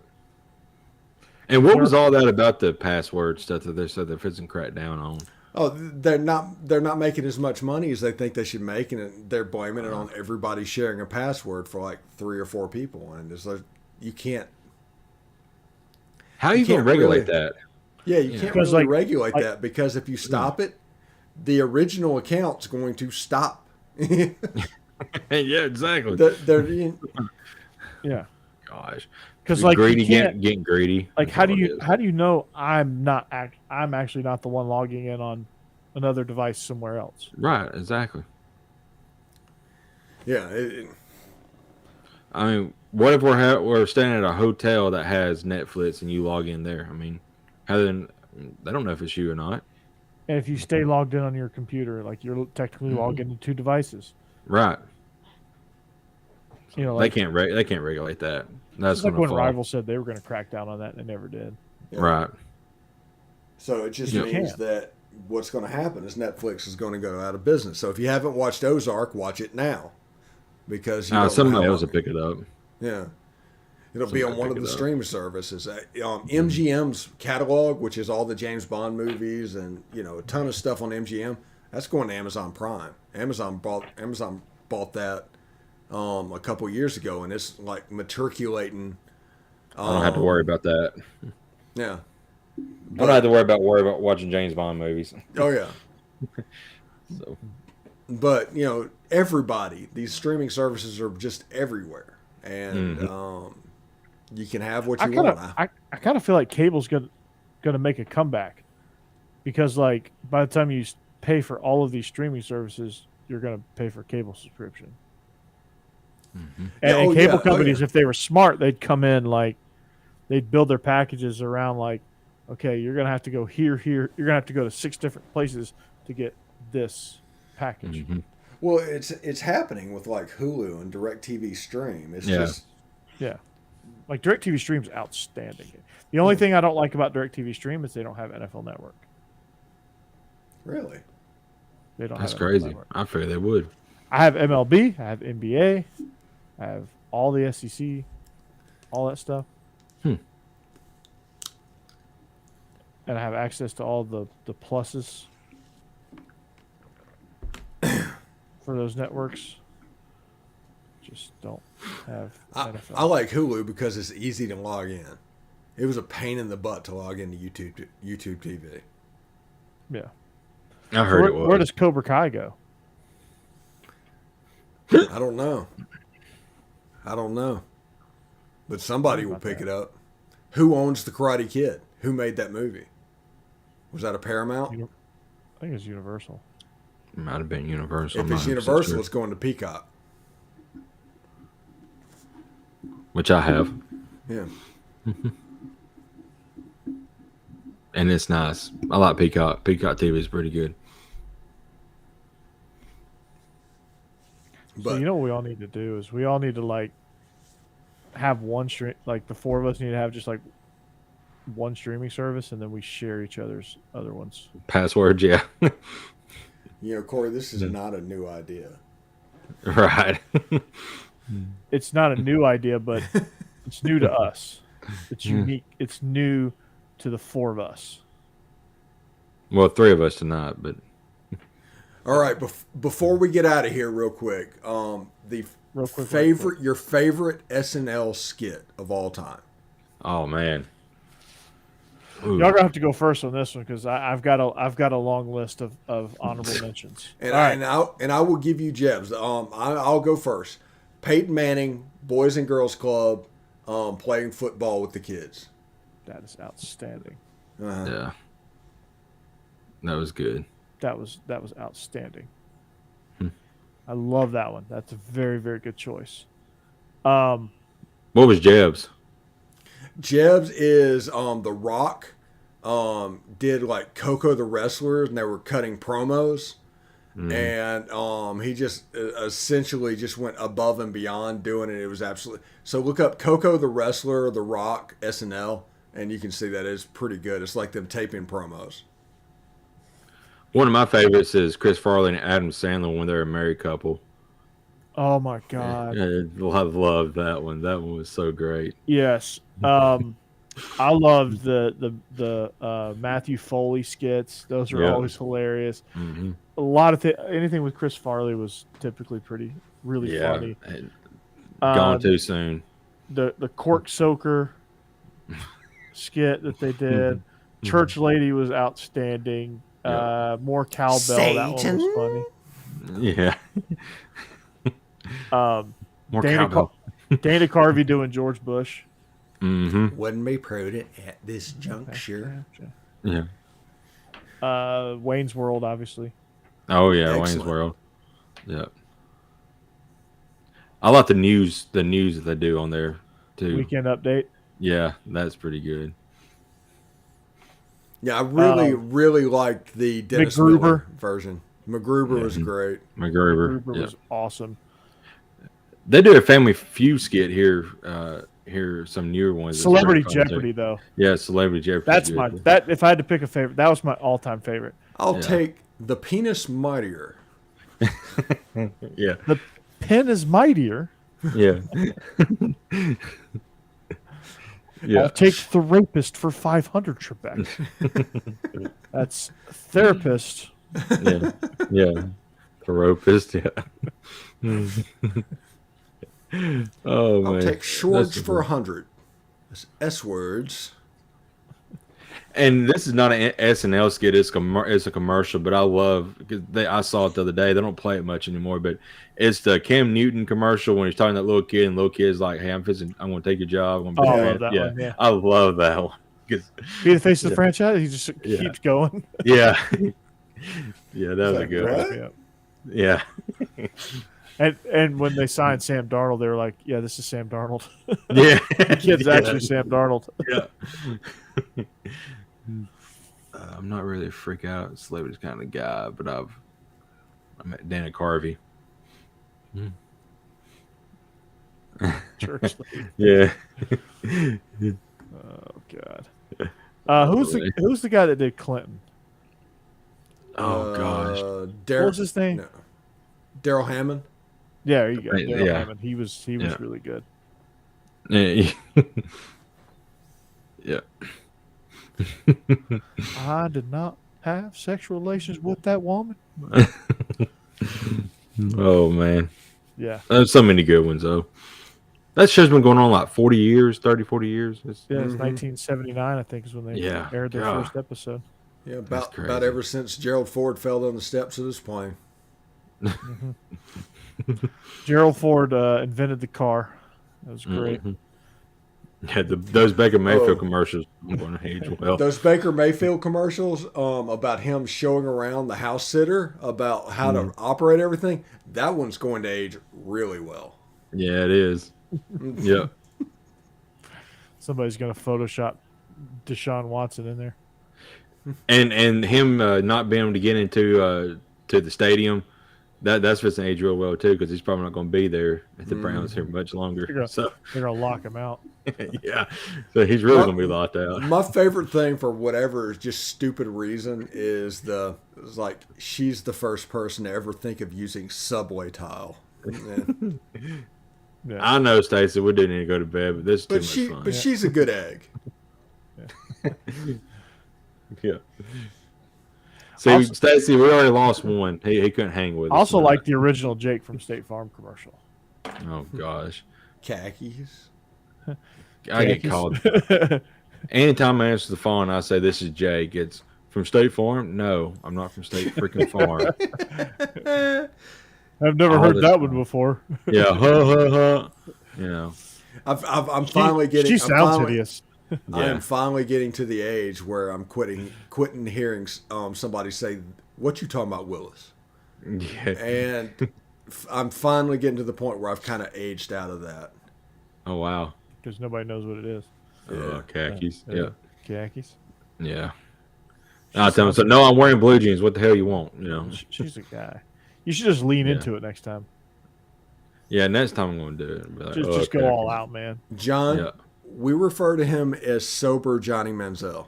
B: And what was all that about the password stuff that they said they're fixing crack down on?
C: Oh, they're not making as much money as they think they should make, and they're blaming it on everybody sharing a password for like 3 or 4 people, and it's like you can't.
B: How are you going to regulate that?
C: Yeah, you can't really regulate that, because if you stop it, the original account's going to stop.
B: Yeah, exactly.
A: Yeah.
B: Gosh.
A: Because like
B: greedy getting greedy.
A: Like how do you know I'm actually not the one logging in on another device somewhere else?
B: Right, exactly.
C: Yeah.
B: I mean, what if we're staying at a hotel that has Netflix and you log in there? I mean, they don't know if it's you or not.
A: And if you stay logged in on your computer, like you're technically logged into 2 devices.
B: Right.
A: You know, like,
B: they can't regulate that. That's
A: like when Rival said they were going to crack down on that, and they never did.
C: Yeah.
B: Right.
C: So it just means that what's going to happen is Netflix is going to go out of business. So if you haven't watched Ozark, watch it now, because
B: somebody else will pick it up.
C: Yeah, it'll be on one of the streaming services. MGM's catalog, which is all the James Bond movies and a ton of stuff on MGM, that's going to Amazon Prime. Amazon bought that a couple years ago, and it's like matriculating.
B: I don't have to worry about that.
C: Yeah.
B: I don't have to worry about watching James Bond movies.
C: Oh yeah.
B: So.
C: But everybody, these streaming services are just everywhere, and you can have what you want.
A: I kind of feel like cable's gonna make a comeback, because like by the time you pay for all of these streaming services, you're gonna pay for cable subscription. Mm-hmm. And cable companies, if they were smart, they'd come in like they'd build their packages around like, okay, you're gonna have to go here. You're gonna have to go to 6 different places to get this package.
B: Mm-hmm.
C: Well, it's happening with like Hulu and DirecTV Stream. It's just
A: like DirecTV Stream's outstanding. The only thing I don't like about DirecTV Stream is they don't have NFL Network.
C: Really?
A: They don't.
B: That's crazy. I figured they would.
A: I have MLB. I have NBA. I have all the SEC, all that stuff. And I have access to all the pluses for those networks. Just don't have NFL.
C: I like Hulu because it's easy to log in. It was a pain in the butt to log into YouTube TV.
A: Yeah.
B: I heard it was.
A: Where does Cobra Kai go?
C: I don't know. But somebody will pick it up. Who owns The Karate Kid? Who made that movie? Was that a Paramount?
A: I think it's Universal.
B: It might have been Universal.
C: If it's Universal, it's going to Peacock.
B: Which I have.
C: Yeah.
B: And it's nice. I like Peacock. Peacock TV is pretty good.
A: But so you know what we all need to do is we all need to like have one stream, like the 4 of us need to have just like one streaming service, and then we share each other's other ones.
B: Passwords, yeah.
C: Corey, this is not a new idea.
B: Right.
A: It's not a new idea, but it's new to us. It's unique. It's new to the 4 of us.
B: Well, 3 of us tonight, but.
C: All right, before we get out of here, real quick, your favorite SNL skit of all time.
B: Oh man,
A: y'all gonna have to go first on this one because I've got a long list of honorable mentions.
C: And I will give you Jeb's. I'll go first. Peyton Manning, Boys and Girls Club, playing football with the kids.
A: That is outstanding.
B: Yeah, that was good.
A: That was outstanding. I love that one. That's a very, very good choice.
B: What was Jeb's?
C: Jeb's is The Rock did like Coco the Wrestler, and they were cutting promos. And he just essentially just went above and beyond doing it. It was absolutely so. Look up Coco the Wrestler, The Rock, SNL, and you can see that it's pretty good. It's like them taping promos.
B: One of my favorites is Chris Farley and Adam Sandler when they're a married couple.
A: Oh my God!
B: I love that one. That one was so great.
A: Yes, I loved the Matthew Foley skits. Those are always hilarious.
B: Mm-hmm.
A: A lot of anything with Chris Farley was typically really funny.
B: Gone too soon.
A: The cork soaker skit that they did. Church lady was outstanding. More cowbell.
C: Satan.
A: That one was funny.
B: Yeah. More cowbell.
A: Dana Carvey doing George Bush.
B: Mm-hmm.
C: Wouldn't be prudent at this juncture.
B: Yeah.
A: Wayne's World, obviously.
B: Oh yeah,
C: Excellent.
B: Wayne's World. Yeah. I like the news that they do on there too.
A: Weekend Update.
B: Yeah, that's pretty good.
C: Yeah, I really liked the Dennis
A: MacGruber
C: Miller version. MacGruber was great.
B: MacGruber
A: was awesome.
B: They do a Family Feud skit here. Here some newer ones.
A: Celebrity Jeopardy, though.
B: Yeah, Celebrity Jeopardy.
A: That's if I had to pick a favorite, that was my all-time favorite.
C: I'll take the Penis Mightier.
B: Yeah.
A: The pen is mightier.
B: Yeah.
A: I'll take the rapist for 500 Trebek. That's therapist.
B: Yeah. Yeah. The rapist. Yeah. Oh man.
C: I'll take Schwartz for 100. That's S words.
B: And this is not an SNL skit; it's a commercial. But I love because I saw it the other day. They don't play it much anymore, but it's the Cam Newton commercial when he's talking to that little kid, and the little kid's like, "Hey, I'm going to take your job."
A: I love that one. Yeah,
B: I love that one.
A: Be the face of the franchise. He just keeps going.
B: Yeah, yeah, that was a good one. Yeah.
A: And when they signed Sam Darnold, they were like, "Yeah, this is Sam Darnold."
B: Yeah,
A: the kid's actually Sam Darnold.
B: Yeah. I'm not really a freak out celebrities kind of guy, but I met Dana Carvey.
A: Church.
B: Yeah.
A: Oh God. Who's the guy that did Clinton?
B: Oh gosh.
A: What was his name?
C: No. Daryl Hammond.
A: Yeah, there you go. Daryl
B: Yeah.
A: Hammond. He was really good.
B: Yeah. Yeah.
A: I did not have sexual relations with that woman.
B: Oh man.
A: Yeah.
B: There's so many good ones though. That show's been going on like 40 years, 40 years.
A: It's 1979, I think, is when they aired their first episode.
C: Yeah, about ever since Gerald Ford fell down the steps of his plane.
A: Gerald Ford invented the car. That was great.
B: Yeah, those Baker Mayfield commercials are going to age well.
C: Those Baker Mayfield commercials about him showing around the house sitter about how to operate everything, that one's going to age really well.
B: Yeah, it is. Yeah.
A: Somebody's going to Photoshop Deshaun Watson in there.
B: And him not being able to get into to the stadium, that's just an age real well too, because he's probably not going to be there at the Browns here much longer.
A: They're going to lock him out.
B: Yeah, so he's really going to be locked out.
C: My favorite thing, for whatever just stupid reason, is like she's the first person to ever think of using subway tile.
A: Yeah.
B: I know, Stacey, we do need to go to bed, but this is too much fun.
C: But she's a good egg.
B: Yeah. See, Stacey, we already lost one. He couldn't hang with us.
A: Also, like the original Jake from State Farm commercial.
B: Oh gosh,
C: Khakis.
B: I get called. Anytime I answer the phone, I say, "This is Jake." It's from State Farm. No, I'm not from State freaking Farm.
A: I've never heard that one before.
B: Yeah, huh. You know,
C: I'm finally getting.
A: She sounds hideous.
C: I am finally getting to the age where I'm quitting hearing somebody say, "What you talking about, Willis?"
B: Yeah.
C: And I'm finally getting to the point where I've kind of aged out of that.
B: Oh wow.
A: Because nobody knows what it is.
B: Khakis. Yeah.
A: Khakis.
B: Yeah. I'll tell him, so no, I'm wearing blue jeans. What the hell you want? You know,
A: she's a guy. You should just lean into it next time.
B: Yeah, next time I'm going to do it. Like,
A: just go all out, man.
C: John, we refer to him as sober Johnny Manziel.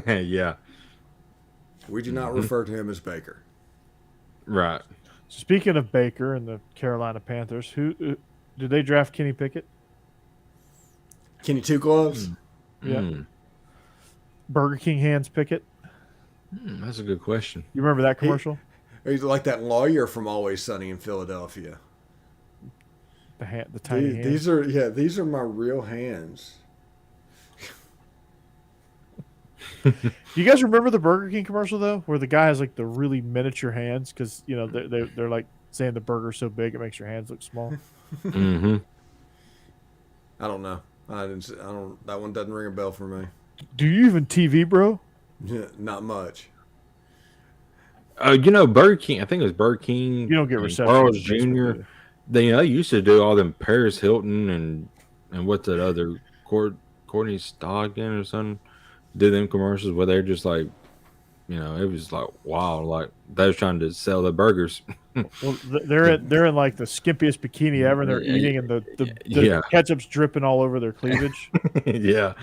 B: Yeah.
C: We do not refer to him as Baker.
B: Right.
A: Speaking of Baker and the Carolina Panthers, who did they draft? Kenny Pickett?
C: Kenny Two Gloves?
A: Yeah. Burger King hands Pickett?
B: That's a good question.
A: You remember that commercial?
C: He's like that lawyer from Always Sunny in Philadelphia.
A: The tiny hands.
C: These are my real hands.
A: Do you guys remember the Burger King commercial though, where the guy has like the really miniature hands because they're like saying the burger's so big it makes your hands look small.
B: Mm-hmm.
C: I don't know. That one doesn't ring a bell for me.
A: Do you even TV, bro?
C: Yeah, not much.
B: Burger King. I think it was Burger King.
A: You don't get reception.
B: Carl's Jr. They used to do all them Paris Hilton and what's that other Courtney Stodden or something. Do them commercials where they're just like, it was like wow, like they was trying to sell the burgers.
A: Well, they're in like the skimpiest bikini ever. And they're eating, and the ketchup's dripping all over their cleavage.
B: Yeah.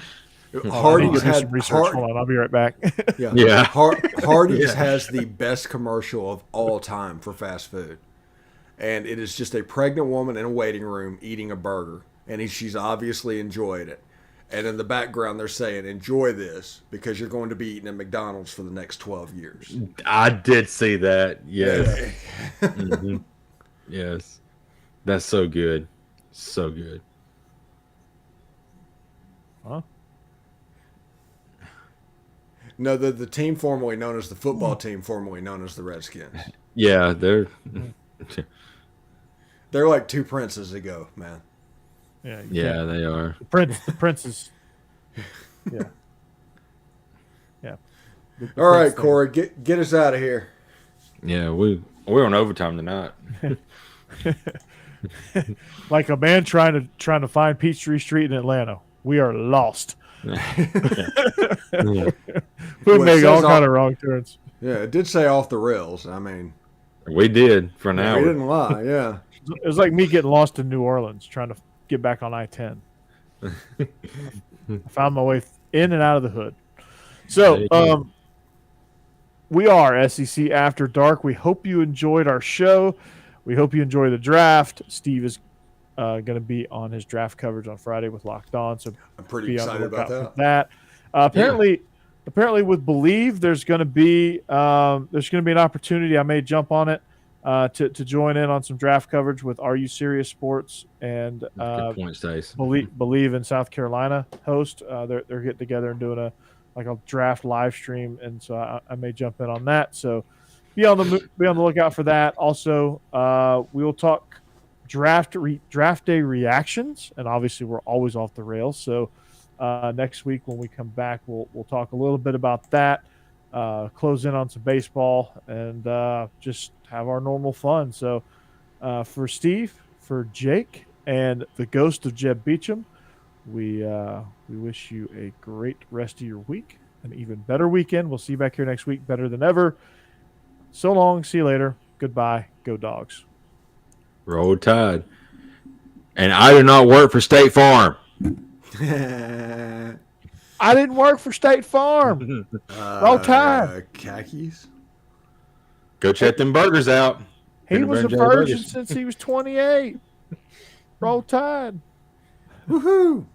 C: Hardee's had
A: some research. Hold on, I'll be right back.
C: Yeah. Hardee's has the best commercial of all time for fast food, and it is just a pregnant woman in a waiting room eating a burger, and she's obviously enjoyed it. And in the background, they're saying, "Enjoy this because you're going to be eating at McDonald's for the next 12 years."
B: I did see that. Yes. Mm-hmm. Yes. That's so good. So good.
A: Huh?
C: No, the team formerly known as the football team, formerly known as the Redskins.
B: Yeah, they're
C: like two princes ago, man.
B: Yeah, they are.
A: The prince is. Yeah. Yeah.
C: All right, Corey, get us out of here.
B: Yeah, we're on overtime tonight.
A: Like a man trying to find Peachtree Street in Atlanta. We are lost. We make all kind of wrong turns.
C: Yeah, it did say off the rails. I mean,
B: we did for an hour.
C: We didn't lie. Yeah,
A: it was like me getting lost in New Orleans trying to get back on I-10. I found my way in and out of the hood. So, we are SEC After Dark. We hope you enjoyed our show. We hope you enjoy the draft. Steve is going to be on his draft coverage on Friday with Locked On, so
C: I'm pretty excited about
A: that. Apparently with Bleav, there's going to be an opportunity. I may jump on it to join in on some draft coverage with Are You Serious Sports and
B: good point, Stace.
A: Bleav in South Carolina host. They're getting together and doing a draft live stream, and so I may jump in on that. So be on the lookout for that. Also, we will talk draft day reactions, and obviously we're always off the rails. So next week when we come back, we'll talk a little bit about that. Close in on some baseball and just have our normal fun. So for Steve, for Jake, and the ghost of Jeb Beechum, we wish you a great rest of your week, an even better weekend. We'll see you back here next week, better than ever. So long. See you later. Goodbye. Go Dogs.
B: Roll Tide. And I do not work for State Farm.
A: I didn't work for State Farm. Roll Tide.
C: Khakis.
B: Go check them burgers out.
A: He was a virgin since he was 28. Roll Tide.
C: Woohoo.